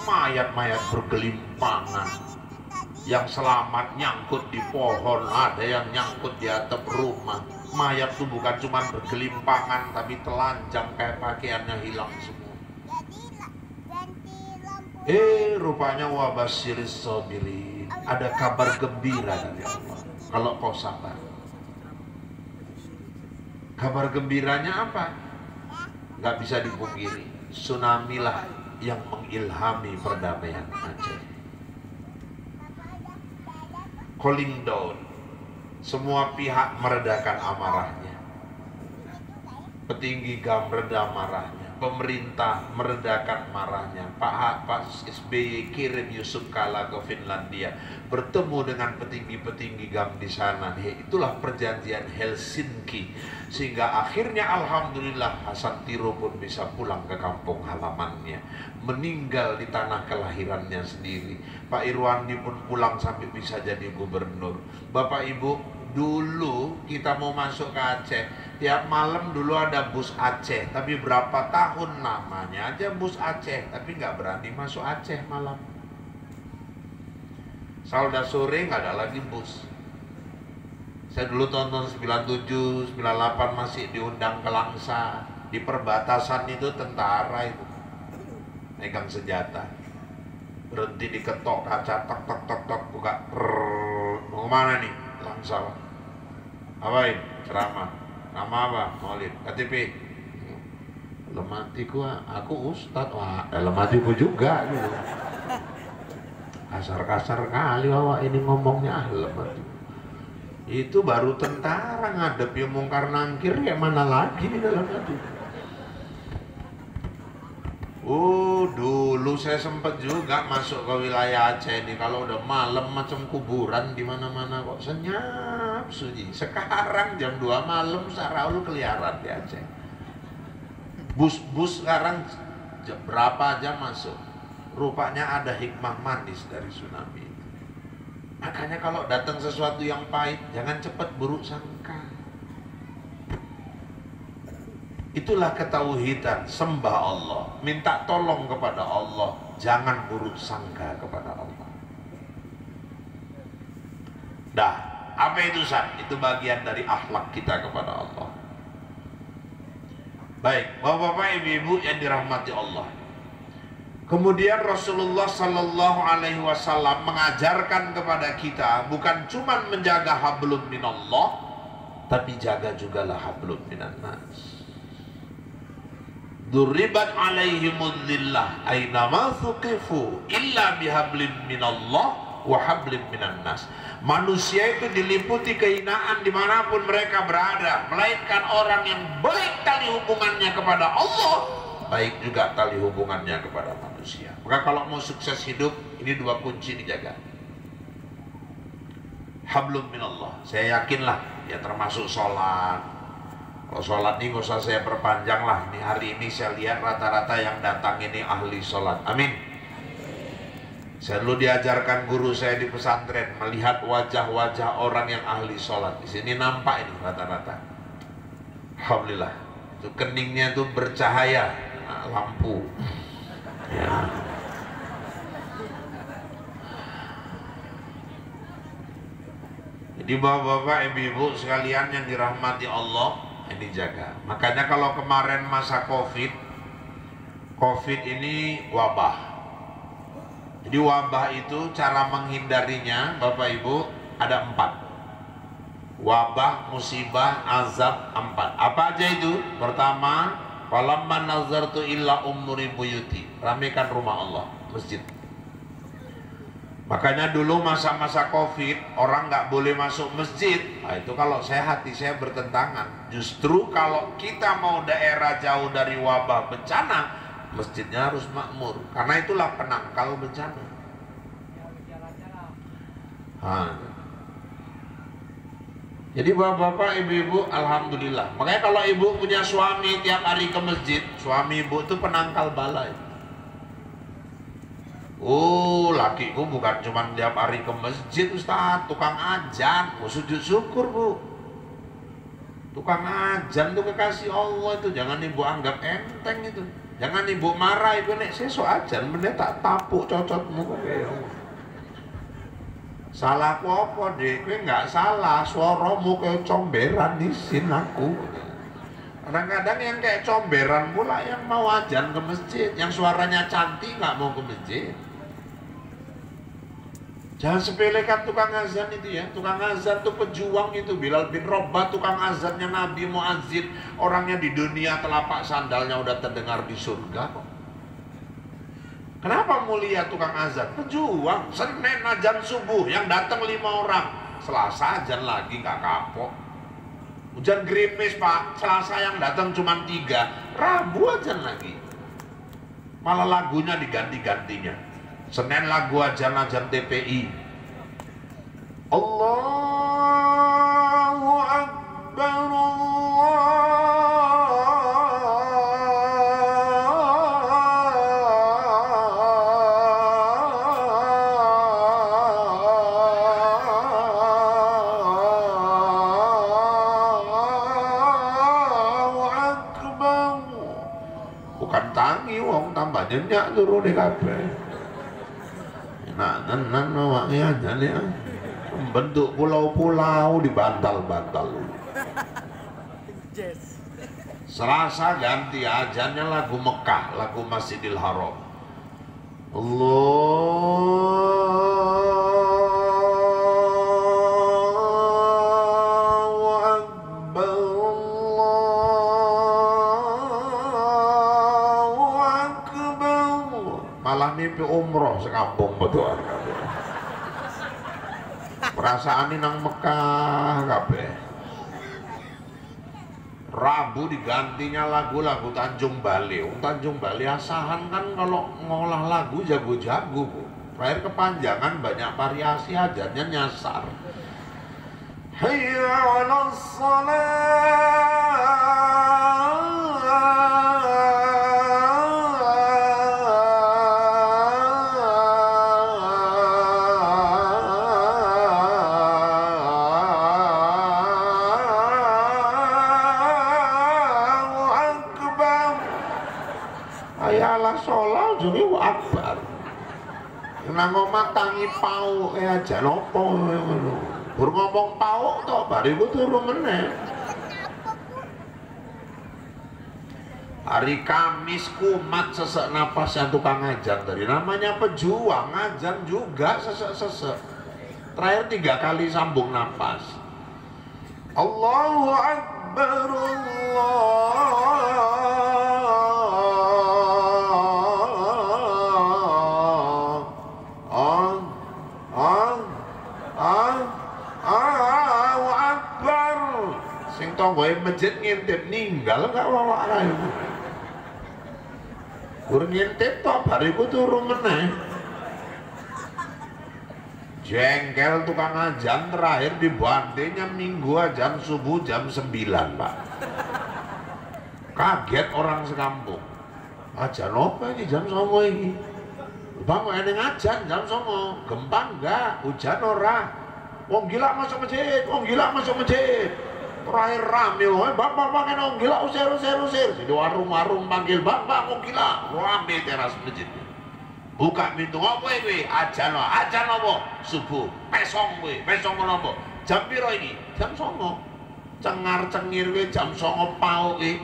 Mayat-mayat bergelimpangan. Yang selamat nyangkut di pohon, ada yang nyangkut di atap rumah. Mayat tuh bukan cuma bergelimpangan, tapi telanjang kayak pakaiannya hilang semua. Rupanya wabasyiris sabirin, ada kabar gembira dari Allah kalau kau sabar. Kabar gembiranya apa? Gak bisa dipungkiri, tsunami lah yang mengilhami perdamaian Aceh. Calling down, semua pihak meredakan amarahnya. Petinggi GAM mereda marahnya, pemerintah meredakan marahnya. Pak SBY kirim Yusuf Kala ke Finlandia, bertemu dengan petinggi-petinggi GAM di sana. Itulah perjanjian Helsinki, sehingga akhirnya alhamdulillah Hasan Tiro pun bisa pulang ke kampung halamannya, meninggal di tanah kelahirannya sendiri. Pak Irwandi pun pulang sampai bisa jadi gubernur. Bapak Ibu, dulu kita mau masuk ke Aceh, tiap malam dulu ada bus Aceh, tapi berapa tahun namanya aja bus Aceh, tapi nggak berani masuk Aceh malam. Udah sore nggak ada lagi bus. Saya dulu tahun 97, 98 masih diundang ke Langsa. Di perbatasan itu tentara itu megang senjata, berhenti diketok kaca, tok tok tok tok, buka, mau kemana nih? Langsa. Apain? Ceramah. Nama apa? Maulid. KTP. Dalam hatiku, aku ustad. Wah, dalam hatiku juga gitu. Kasar-kasar kali awak ini ngomongnya, dalam hati. Itu baru tentara ngadepi mungkar nangkir, kayak mana lagi di dalam hati. Dulu saya sempat juga masuk ke wilayah Aceh ini. Kalau udah malam macam kuburan di mana-mana, kok senyap sunyi. Sekarang jam 2 malam Saraul keliaran di Aceh. Bus-bus sekarang berapa jam masuk. Rupanya ada hikmah manis dari tsunami. Makanya kalau datang sesuatu yang pahit, jangan cepat buruk sangka. Itulah ketauhidan, sembah Allah, minta tolong kepada Allah, jangan buruk sangka kepada Allah. Dah, apa itu San? Itu bagian dari akhlak kita kepada Allah. Baik, bapak-bapak, ibu-ibu yang dirahmati Allah. Kemudian Rasulullah Sallallahu Alaihi Wasallam mengajarkan kepada kita bukan cuma menjaga hablum minallah, tapi jaga jugalah hablum minan nas. Duribat alaihimul dhillah aynama thuqifu illa bihablim minallah wa hablim minan nas. Manusia itu diliputi kehinaan dimanapun mereka berada, melainkan orang yang baik tali hubungannya kepada Allah, baik juga tali hubungannya kepada manusia. Maka kalau mau sukses hidup, ini dua kunci dijaga. Hablum minallah, saya yakinlah ya, termasuk sholat. Kalau sholat ini nggak usah saya perpanjang lah. Ini hari ini saya lihat rata-rata yang datang ini ahli sholat. Amin. Saya dulu diajarkan guru saya di pesantren melihat wajah-wajah orang yang ahli sholat. Di sini nampak ini rata-rata. Alhamdulillah. Itu keningnya itu bercahaya. lampu. Ya. Jadi bapak-bapak, ibu-ibu sekalian yang dirahmati Allah, ini jaga. Makanya kalau kemarin masa COVID ini wabah. Jadi wabah itu cara menghindarinya, bapak ibu, ada 4. Wabah, musibah, azab, 4. Apa aja itu? Pertama, falamma nazartu illa umuri buyuti. Ramekan rumah Allah, masjid. Makanya dulu masa-masa COVID orang nggak boleh masuk masjid. Nah, itu kalau hati saya bertentangan. Justru kalau kita mau daerah jauh dari wabah bencana, masjidnya harus makmur. Karena itulah penangkal bencana. Nah. Jadi bapak-bapak, ibu-ibu, alhamdulillah. Makanya kalau ibu punya suami tiap hari ke masjid, suami ibu itu penangkal bala. Oh, lakiku bukan cuma tiap hari ke masjid, Ustaz, tukang ajan. Oh, sujud syukur, Bu. Tukang ajan tuh kekasih Allah itu, jangan ibu anggap enteng itu. Jangan ibu marah, ibu nek sesuk ajan meneh tak tapuk cocotmu kok. Salahku apa, Dek? Kowe enggak salah, suaramu kayak comberan isin aku. Kadang-kadang yang kayak comberan pula yang mau ajan ke masjid, yang suaranya cantik nggak mau ke masjid. Jangan sepelekan tukang azan itu ya. Tukang azan itu pejuang itu. Bilal bin Rabah tukang azannya Nabi Muazzin. Orangnya di dunia telapak sandalnya udah terdengar di surga kok. Kenapa mulia tukang azan? Pejuang. Senin azan subuh yang datang 5 orang. Selasa azan lagi nggak kapok. Hujan gerimis Pak. Selasa yang datang cuma 3. Rabu azan lagi. Malah lagunya diganti-gantinya. Senin lagu ajan TPI. Allahu Akbar, Allahu Akbar. Bukan tangi wong tambah nyenyak turun di kabeh. Nan awaknya aja nih, bentuk pulau-pulau di bantal-bantal. Selasa ganti ajannya lagu Mekah, lagu Masjidil Haram. Allahu Akbar, Allahu Akbar. Malah mimpi umroh sekampung betul. Perasaan ini nang Mekah kabeh. Rabu digantinya lagu-lagu Tanjung Bali. Tanjung Bali asahan kan kalau ngolah lagu jago-jago, Bu. Terakhir kepanjangan banyak variasi, ajarnya nyasar. Hayya 'alas shalah. Akbar. Nang omah tangi pau aja nopo ngono. Bur ngomong pau tok bariku turu meneh. Hari Kamis kumat sesek napas yang tukang ajan tadi. Namanya pejuang, ajan juga sesek-sesek. Terakhir 3 kali sambung napas. Allahu Akbar, Allahu Akbar. Sing tonggoe masjid ngintip ninggal gak wae. Gur ngintip tok bariku turu meneh. Jengkel tukang ajan terakhir di bandenya Minggu ajan subuh jam 9, Pak. Kaget orang sekampung. Ajan apa ini jam 9 ini? Bang kok eneng ajan jam 9. Gempa enggak, hujan ora. Wong gila masuk masjid, wong gila masuk masjid. terakhir rame, bapak pakai nong gila, usir. Di warung-warung panggil bapak mau gila, rame teras masjid. Buka pintu, apa ini? Ajan apa? Subuh, pesong gue, pesong apa? Jam piro ini? Jam 09. Cengar cengir gue jam 09 pau gue.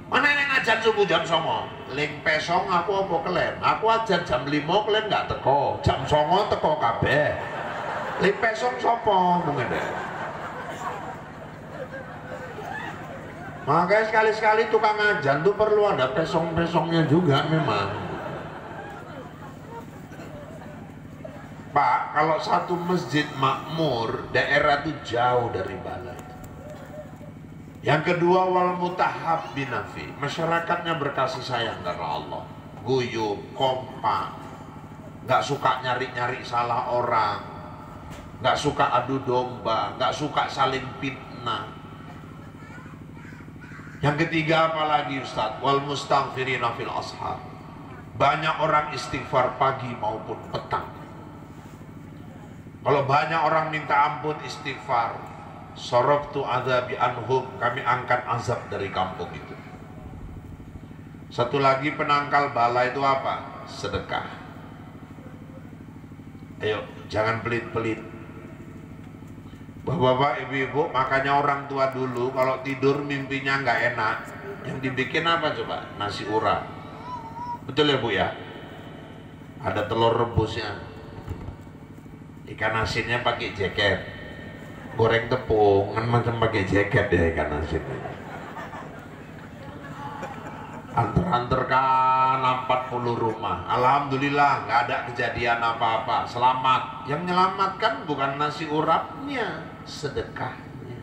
Mana yang ajan subuh jam 09? Ling pesong aku apa kalian? Aku ajan jam 5 kalian nggak teko. Jam 09 teko kabeh. Ling pesong sopo mungkin deh. Makanya sekali-sekali tukang ajan tuh perlu ada pesong-pesongnya juga memang. Pak, kalau satu masjid makmur, daerah itu jauh dari balai. Yang kedua, wal mutahab binafi, masyarakatnya berkasih sayang karena Allah, guyup, kompak, nggak suka nyari-nyari salah orang, nggak suka adu domba, nggak suka saling fitnah. Yang ketiga apalagi Ustadz, wal mustaghfirina fil ashar, banyak orang istighfar pagi maupun petang. Kalau banyak orang minta ampun istighfar, sorobtu adzabi anhum, kami angkat azab dari kampung itu. Satu lagi penangkal bala itu apa? Sedekah. Ayo, jangan pelit-pelit. Bapak-bapak, ibu-ibu, makanya orang tua dulu kalau tidur mimpinya nggak enak, yang dibikin apa coba? Nasi urap. Betul ya Bu ya? Ada telur rebusnya, ikan asinnya pakai jaket, goreng tepung kan macam pakai jaket ya ikan asinnya. Antar-antar kan 40 rumah, alhamdulillah nggak ada kejadian apa-apa, selamat. Yang menyelamatkan bukan nasi urapnya, sedekahnya.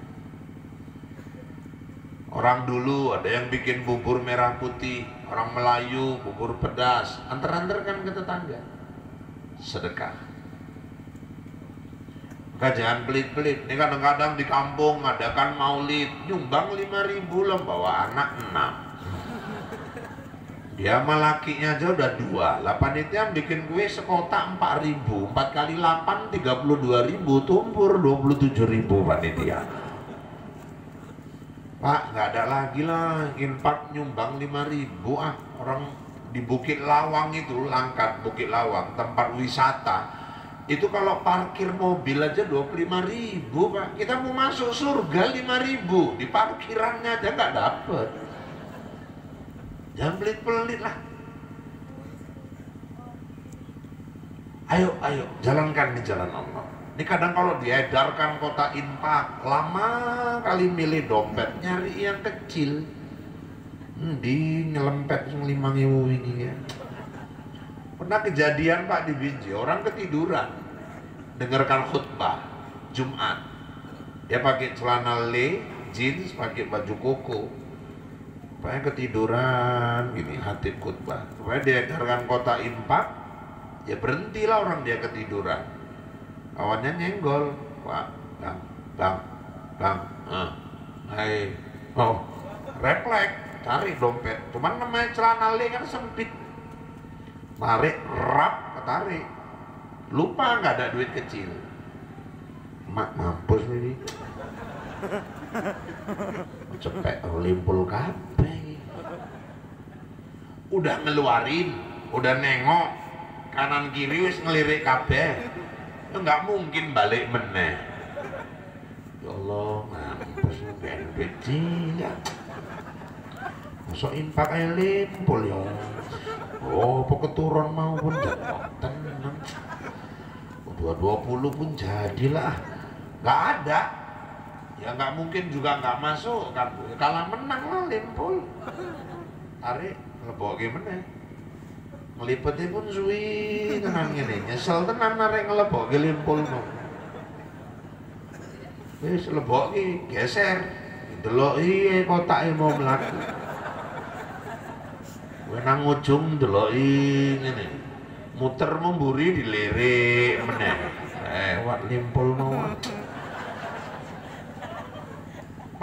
Orang dulu ada yang bikin bubur merah putih, orang Melayu bubur pedas, antar-antar kan ke tetangga, sedekah. Maka jangan pelit-pelit. Ini kadang-kadang di kampung adakan maulid, nyumbang 5.000 loh, bawa anak 6. Dia sama lakinya aja udah 2. Lah panitia bikin kue sekotak 4.000, 4 kali 8 32.000, tumpur 27.000 panitia. Pak, nggak ada lagi lah infak nyumbang 5.000 ah. Orang di Bukit Lawang itu, Langkat Bukit Lawang, tempat wisata. Itu kalau parkir mobil aja 25.000 Pak. Kita mau masuk surga 5.000, di parkirannya aja nggak dapet. Jangan pelit-pelit lah. Ayo, jalankan di jalan Allah. Ini kadang kalau diedarkan kota infak, lama kali milih dompet, nyari yang kecil. Di nyelempet 5.000 ini ya. Pernah kejadian Pak di Binjai, orang ketiduran dengarkan khutbah Jumat. Dia pakai celana jeans, pakai baju koko. Pokoknya ketiduran gini, hatib khutbah. Pokoknya dia dengarkan kota infak, ya berhentilah orang dia ketiduran. Kawannya nyenggol, Pak, bang, hai, oh, refleks, cari dompet. Cuman namanya celana kan sempit. Tarik, rap, ketarik. Lupa nggak ada duit kecil. Mak mampus nih. Cepet limpul kabeh. Udah ngeluarin, udah nengok kanan kiri wis ngelirik kabeh. Nggak mungkin balik meneh. Ya Allah, mampus ben duit cilik. Masuk infak ae limpul ya. Oh, apa keturun mau pun tenang. 220 pun jadilah. Nggak ada. Ya nggak mungkin juga nggak masuk kan. Kalah menang lah limpul. Tarik, lebok gimana? Melipetnya pun suwi tenang ini. Nyesel tenan narik ngelebok limpul mau. Wis lebok geser. Delok kotake mau mlaku. Nang ujung deloki ngene. Muter memburi dilirik meneh. Wat limpul mau.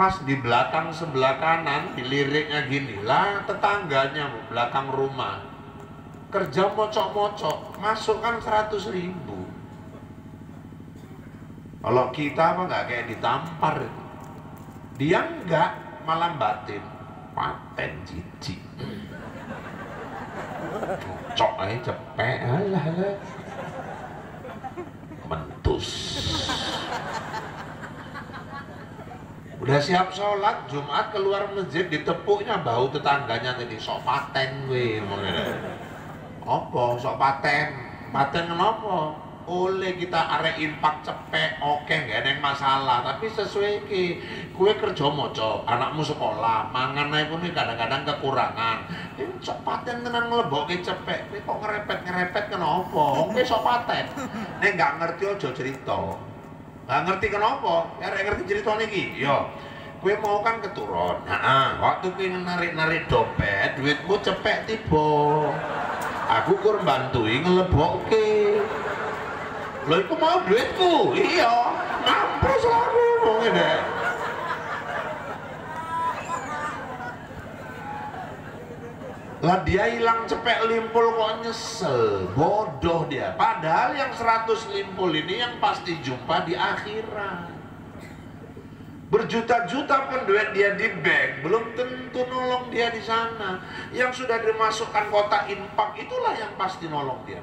Pas di belakang sebelah kanan diliriknya gini lah, tetangganya belakang rumah kerja mocok-mocok, masuk kan 100.000. Kalau kita apa nggak kayak ditampar itu. Dia enggak, malah batin. Paten jijik. Cok aja cepek alah. Mentus. Udah siap sholat Jumat keluar masjid ditepuknya bau tetangganya tadi sok paten gue. Apa sok paten? Paten kenapa? Oleh kita arek impak cepek, oke nggak ada yang masalah, tapi sesuai ki kue kerja moco, anakmu sekolah, mangan ae pun kadang-kadang kekurangan. Ini sok paten tenan ngelebok ke cepek, ini kok ngerepet kenapa? Oke sok paten, ini nggak ngerti ojo cerita, nggak ngerti kenapa? Ya ngerti cerita niki, yo. Kue mau kan keturun, nah waktu kue narik dompet, duitmu cepek tiba, aku kur bantuin ngelebok ke. Lho iku mau duitku, iya, mampus aku ngomongin deh. Lah dia hilang cepek limpul kok nyesel, bodoh dia. Padahal yang 100 limpul ini yang pasti jumpa di akhirat. Berjuta-juta pun duit dia di bank, belum tentu nolong dia di sana. Yang sudah dimasukkan kotak infak itulah yang pasti nolong dia.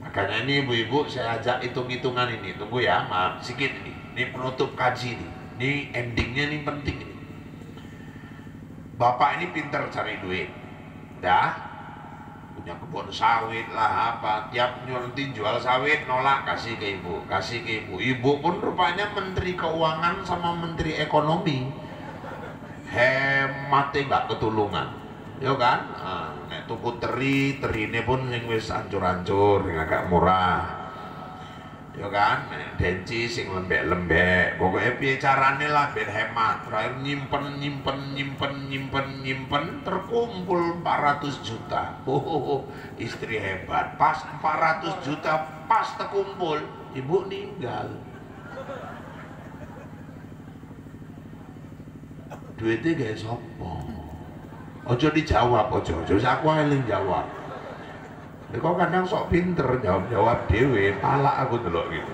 Makanya ini ibu-ibu saya ajak hitung-hitungan ini. Tunggu ya, maaf sedikit ini. Ini penutup kaji nih. Ini endingnya nih penting ini. Bapak ini pintar cari duit. Dah punya kebun sawit lah apa. Tiap nyurutin jual sawit nolak, kasih ke ibu, kasih ke ibu. Ibu pun rupanya menteri keuangan sama menteri ekonomi. Hematnya nggak ketulungan. Yo kan, nek tuku terine pun sing wis ancur-ancur, sing agak murah. Yo kan, nek denci sing lembek-lembek. Pokoknya piye carane lah ben hemat. Terakhir nyimpen terkumpul 400 juta. Istri hebat. Pas 400 juta pas terkumpul, ibu ninggal. Duitnya gak sopo. Ojo dijawab, ojo aku eling jawab. Kok kadang sok pinter jawab dewe, palak aku delok gitu.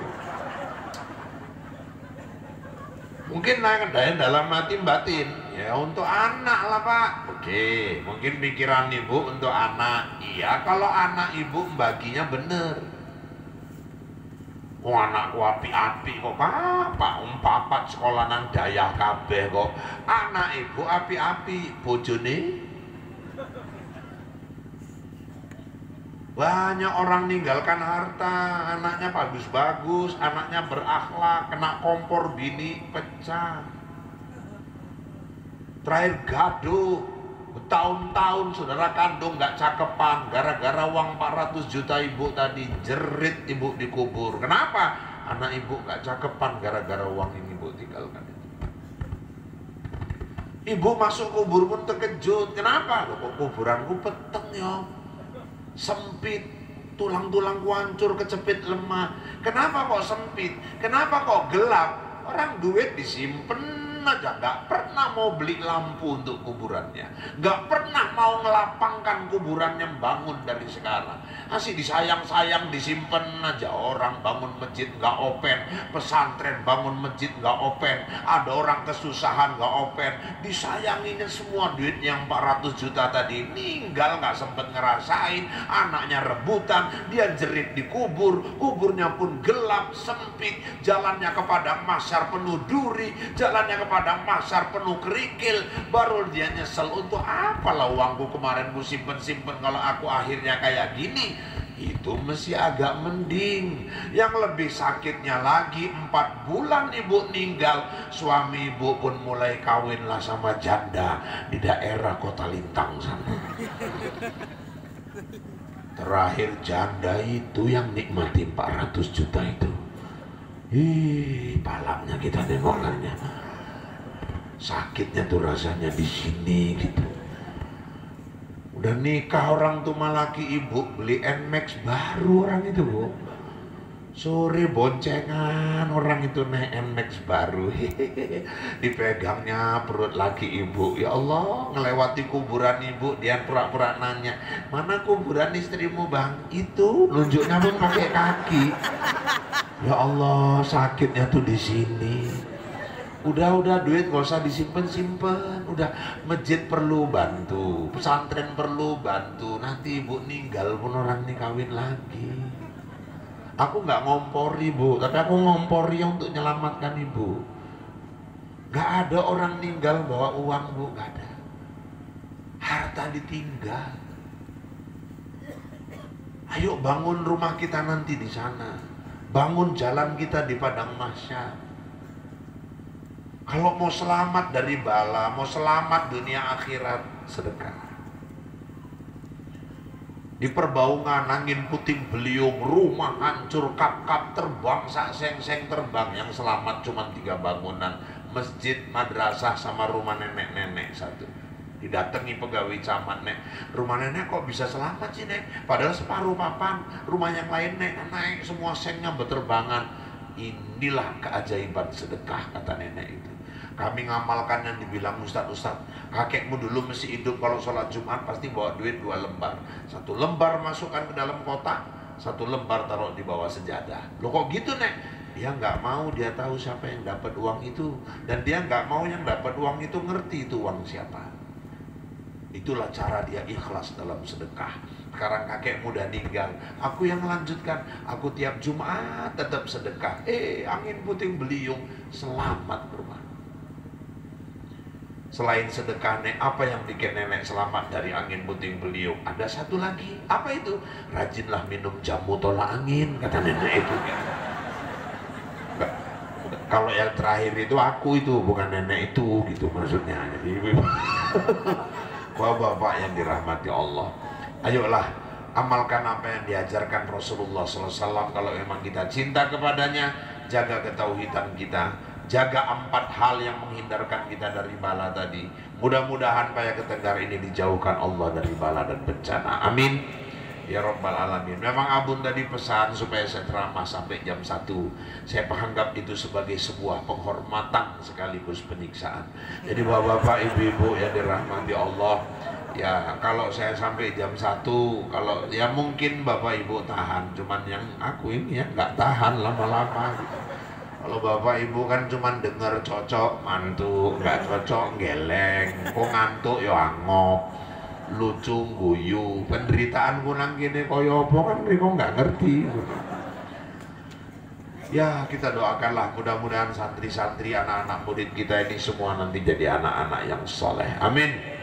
Mungkin naik dalam hati batin, ya untuk anak lah Pak. Oke, mungkin pikiran ibu untuk anak. Iya, kalau anak ibu baginya bener. Oh anakku api-api kok Pak, papat sekolah nang dayah kabeh kok. Anak ibu api-api, bojone. Banyak orang ninggalkan harta, anaknya bagus-bagus, anaknya berakhlak, kena kompor bini pecah. Terakhir gaduh, bertahun-tahun saudara kandung nggak cakepan, gara-gara uang 400 juta ibu tadi, jerit ibu dikubur. Kenapa? Anak ibu nggak cakepan gara-gara uang ini ibu tinggalkan. Ibu masuk kubur pun terkejut. Kenapa? Loh, kok kuburanku peteng ya? Sempit, tulang-tulangku hancur, kecepit lemah. Kenapa kok sempit? Kenapa kok gelap? Orang duit disimpen aja, nggak pernah mau beli lampu untuk kuburannya, nggak pernah mau ngelapangkan kuburannya, bangun dari sekarang. Asik disayang-sayang, disimpan aja. Orang bangun masjid nggak open, pesantren bangun masjid nggak open, ada orang kesusahan nggak open, disayanginya semua. Duit yang 400 juta tadi ninggal, nggak sempet ngerasain. Anaknya rebutan, dia jerit di kubur, kuburnya pun gelap, sempit, jalannya ke padang mahsyar penuh duri, jalannya ke padang mahsyar penuh kerikil. Baru dia nyesel, untuk apalah uangku kemarin ku simpen-simpen kalau aku akhirnya kayak gini. Itu masih agak mending. Yang lebih sakitnya lagi, 4 bulan ibu ninggal, suami ibu pun mulai kawin lah sama janda di daerah Kota Lintang sana. Terakhir janda itu yang nikmati 400 juta itu. Palaknya kita nengokkannya. Sakitnya tuh rasanya di sini gitu. Udah nikah orang tuh laki ibu beli Nmax baru orang itu bu. Sore boncengan orang itu naik Nmax baru. Dipegangnya perut laki ibu. Ya Allah, ngelewati kuburan ibu, dia pura-pura nanya, mana kuburan istrimu bang? Itu nunjuknya pun pakai kaki. Ya Allah, sakitnya tuh di sini. Udah duit gak usah disimpan-simpan. Udah masjid perlu bantu, pesantren perlu bantu. Nanti ibu ninggal pun orang ini kawin lagi. Aku nggak ngompori bu, tapi aku ngompori untuk menyelamatkan ibu. Gak ada orang ninggal bawa uang bu, gak ada. Harta ditinggal. Ayo bangun rumah kita nanti di sana. Bangun jalan kita di padang mahsyar. Kalau mau selamat dari bala, mau selamat dunia akhirat, sedekah. Di perbaungan angin puting beliung, rumah hancur, kap-kap terbang, sak seng-seng terbang. Yang selamat cuma 3 bangunan, masjid, madrasah, sama rumah nenek-nenek satu. Didatangi pegawai camat, nek, rumah nenek kok bisa selamat sih nek, padahal separuh papan, rumah yang lain nek naik semua sengnya berterbangan. Inilah keajaiban sedekah, kata nenek itu. Kami ngamalkan yang dibilang ustaz-ustaz, kakekmu dulu mesti hidup kalau sholat Jumat pasti bawa duit 2 lembar, 1 lembar masukkan ke dalam kotak, 1 lembar taruh di bawah sejadah. Loh kok gitu nek? Dia nggak mau, dia tahu siapa yang dapat uang itu, dan dia nggak mau yang dapat uang itu ngerti itu uang siapa. Itulah cara dia ikhlas dalam sedekah. Sekarang kakekmu udah meninggal, aku yang melanjutkan. Aku tiap Jumat tetap sedekah. Angin puting beliung, selamat rumah. Selain sedekah, nek, apa yang bikin nenek selamat dari angin puting beliung? Ada satu lagi. Apa itu? Rajinlah minum jamu tolak angin, kata nenek itu. Kalau yang terakhir itu aku itu, bukan nenek itu, gitu maksudnya. Jadi Bapak yang dirahmati Allah, ayolah amalkan apa yang diajarkan Rasulullah SAW. Kalau memang kita cinta kepadanya, jaga ketauhidan kita, jaga 4 hal yang menghindarkan kita dari bala tadi. Mudah-mudahan Paya Ketegar ini dijauhkan Allah dari bala dan bencana. Amin ya Rabbal Alamin. Memang Abun tadi pesan supaya saya ceramah sampai jam 1. Saya anggap itu sebagai sebuah penghormatan sekaligus penyiksaan. Jadi bapak-bapak, ibu-ibu yang dirahmati Allah, ya kalau saya sampai jam 1, kalau ya mungkin bapak ibu tahan, cuman yang aku ini ya nggak tahan lama-lama gitu. Kalau bapak ibu kan cuman dengar cocok mantu, nggak cocok geleng, kok ngantuk ya angok, lucu guyu, penderitaan kunang gini koyo apa kan mereka nggak ngerti. Ya kita doakanlah mudah-mudahan santri-santri, anak-anak murid kita ini semua nanti jadi anak-anak yang soleh. Amin.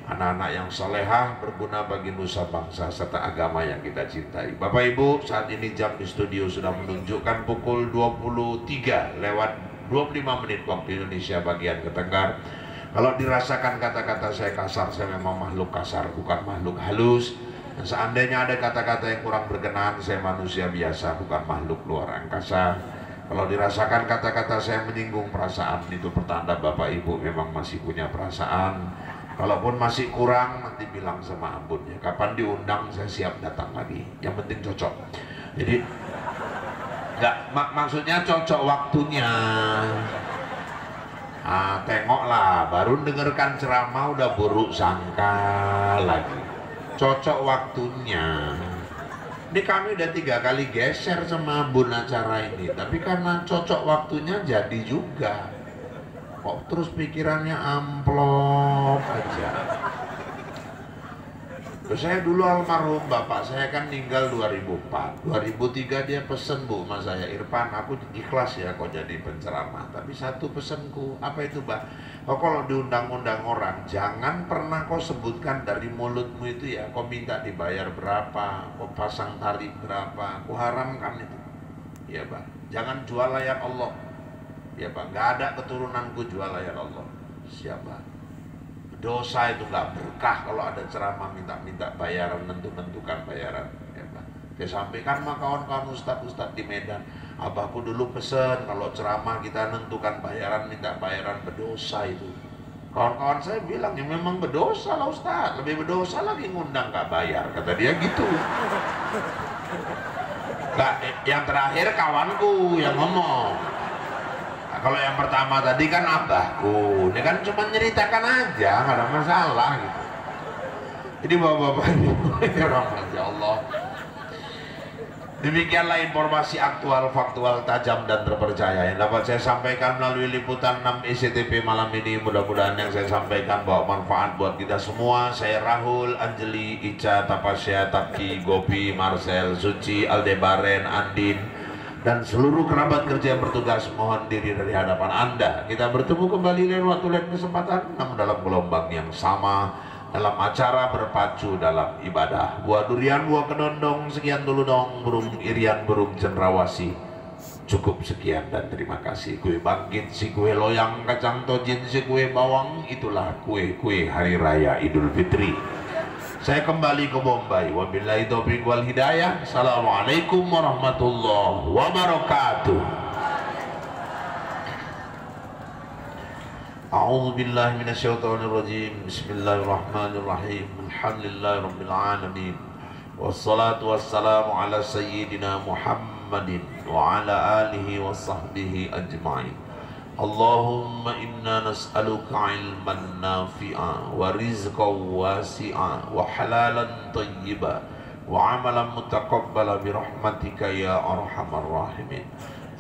Anak-anak yang solehah, berguna bagi nusa bangsa serta agama yang kita cintai. Bapak Ibu, saat ini jam di studio sudah menunjukkan pukul 23 lewat 25 menit waktu Indonesia bagian Ketegar. Kalau dirasakan kata-kata saya kasar, saya memang makhluk kasar, bukan makhluk halus. Dan seandainya ada kata-kata yang kurang berkenan, saya manusia biasa, bukan makhluk luar angkasa. Kalau dirasakan kata-kata saya menyinggung perasaan, itu pertanda Bapak Ibu memang masih punya perasaan. Kalaupun masih kurang, nanti bilang sama Abun ya, kapan diundang saya siap datang lagi. Yang penting cocok. Jadi maksudnya cocok waktunya. Tengoklah, baru dengarkan ceramah udah buruk sangka lagi. Cocok waktunya. Ini kami udah 3 kali geser sama Bun acara ini, tapi karena cocok waktunya jadi juga. Kok terus pikirannya amplop aja. Saya dulu almarhum bapak saya kan meninggal 2004. 2003 dia pesen bu sama saya, Irfan aku ikhlas ya kau jadi penceramah, tapi satu pesenku, apa itu Mbak? Oh, kalau diundang-undang orang jangan pernah kau sebutkan dari mulutmu itu ya, kau minta dibayar berapa, kau pasang tarif berapa, kau haramkan itu. Ya Pak, jangan jual layar Allah. Ya Pak, nggak ada keturunanku jual layar Allah. Siapa? Dosa itu nggak berkah kalau ada ceramah minta-minta bayaran, nentukan bayaran. Ya Pak, saya sampaikan sama kawan-kawan ustadz-ustadz di Medan, abahku dulu pesen kalau ceramah kita nentukan bayaran, minta bayaran, berdosa itu. Kawan-kawan saya bilang ya memang berdosa lah ustadz, lebih berdosa lagi ngundang nggak bayar, kata dia gitu. Nggak, yang terakhir kawanku yang ngomong. Kalau yang pertama tadi kan abahku, ini kan cuma nyeritakan aja, nggak ada masalah gitu. Jadi bapak-bapak ini rahmat ya Allah. Demikianlah informasi aktual, faktual, tajam dan terpercaya yang dapat saya sampaikan melalui liputan 6 ICTV malam ini. Mudah-mudahan yang saya sampaikan bawa manfaat buat kita semua. Saya Rahul, Anjeli, Ica, Tapasya, Taki, Gopi, Marcel, Suci, Aldebaren, Andin, dan seluruh kerabat kerja yang bertugas mohon diri dari hadapan Anda. Kita bertemu kembali lain waktu, lain kesempatan, namun dalam gelombang yang sama, dalam acara berpacu dalam ibadah. Buah durian, buah kedondong, sekian dulu dong. Burung irian, burung cendrawasih. Cukup sekian dan terima kasih. Kue bangkit, si kue loyang, kacang tojin, si kue bawang, itulah kue-kue hari raya Idul Fitri. Saya kembali ke Bombay. Wabillahi taufiq wal hidayah. Assalamualaikum warahmatullahi wabarakatuh. A'udzu billahi minasyaitonir rajim. Bismillahirrahmanirrahim. Alhamdulillahirabbil alamin. Wassalatu wassalamu ala sayyidina Muhammadin wa ala alihi wa sahbihi ajma'in. Allahumma inna nas'aluka ilman nafi'a wa rizqan wasi'a wa halalan thayyiba wa amalan mutaqabbala bi rahmatika ya arhamar rahimin.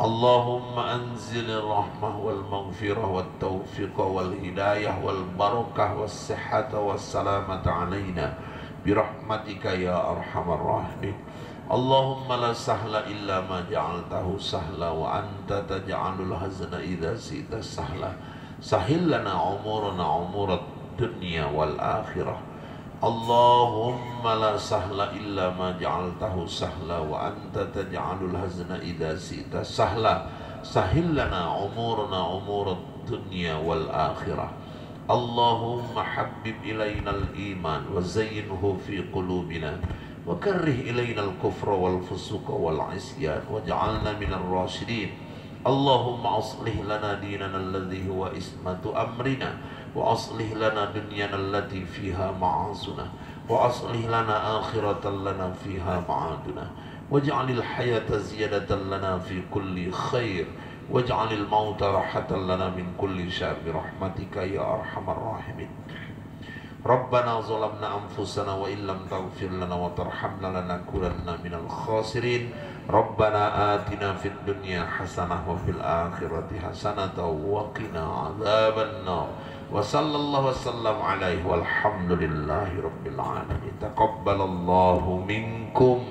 Allahumma anzil rahmah wal maghfirah wal taufiq wal hidayah wal barakah was sihhata was salamata alaina bi rahmatika ya arhamar rahimin. Allahumma la sahla illa ma ja'altahu sahla wa anta taj'alul hazna idza sita sahla. Sahil lana umurana umurat dunya wal akhirah. Allahumma la sahla illa ma ja'altahu sahla wa anta taj'alul hazna idza sita sahla. Sahil lana umurana umurat dunya wal akhirah. Allahumma habbib ilainal iman wa zayyinhu fi qulubina wa karrih ilainal kufra wal fusuqa wal isyan waj'alna minar rasyidin. Allahumma aslih lana dinana alladhi huwa ismatu amrina wa aslih lana dunyana allati fiha ma'asuna wa aslih lana akhiratan lana fiha ma'aduna waj'alil hayata ziyadatan lana fi kulli khair waj'alil mauta rahatan lana min kulli syarr bi rahmatika ya arhamar rahimin. Rabbana zalamna anfusana wa illam taghfir lana wa tarhamna lanakunanna minal khasirin. Rabbana atina fid dunya hasanah wa fil akhirati hasanah wa qina adzaban nar. Wa sallallahu wasallam alaihi walhamdulillahi rabbil alamin. Taqabbalallahu minkum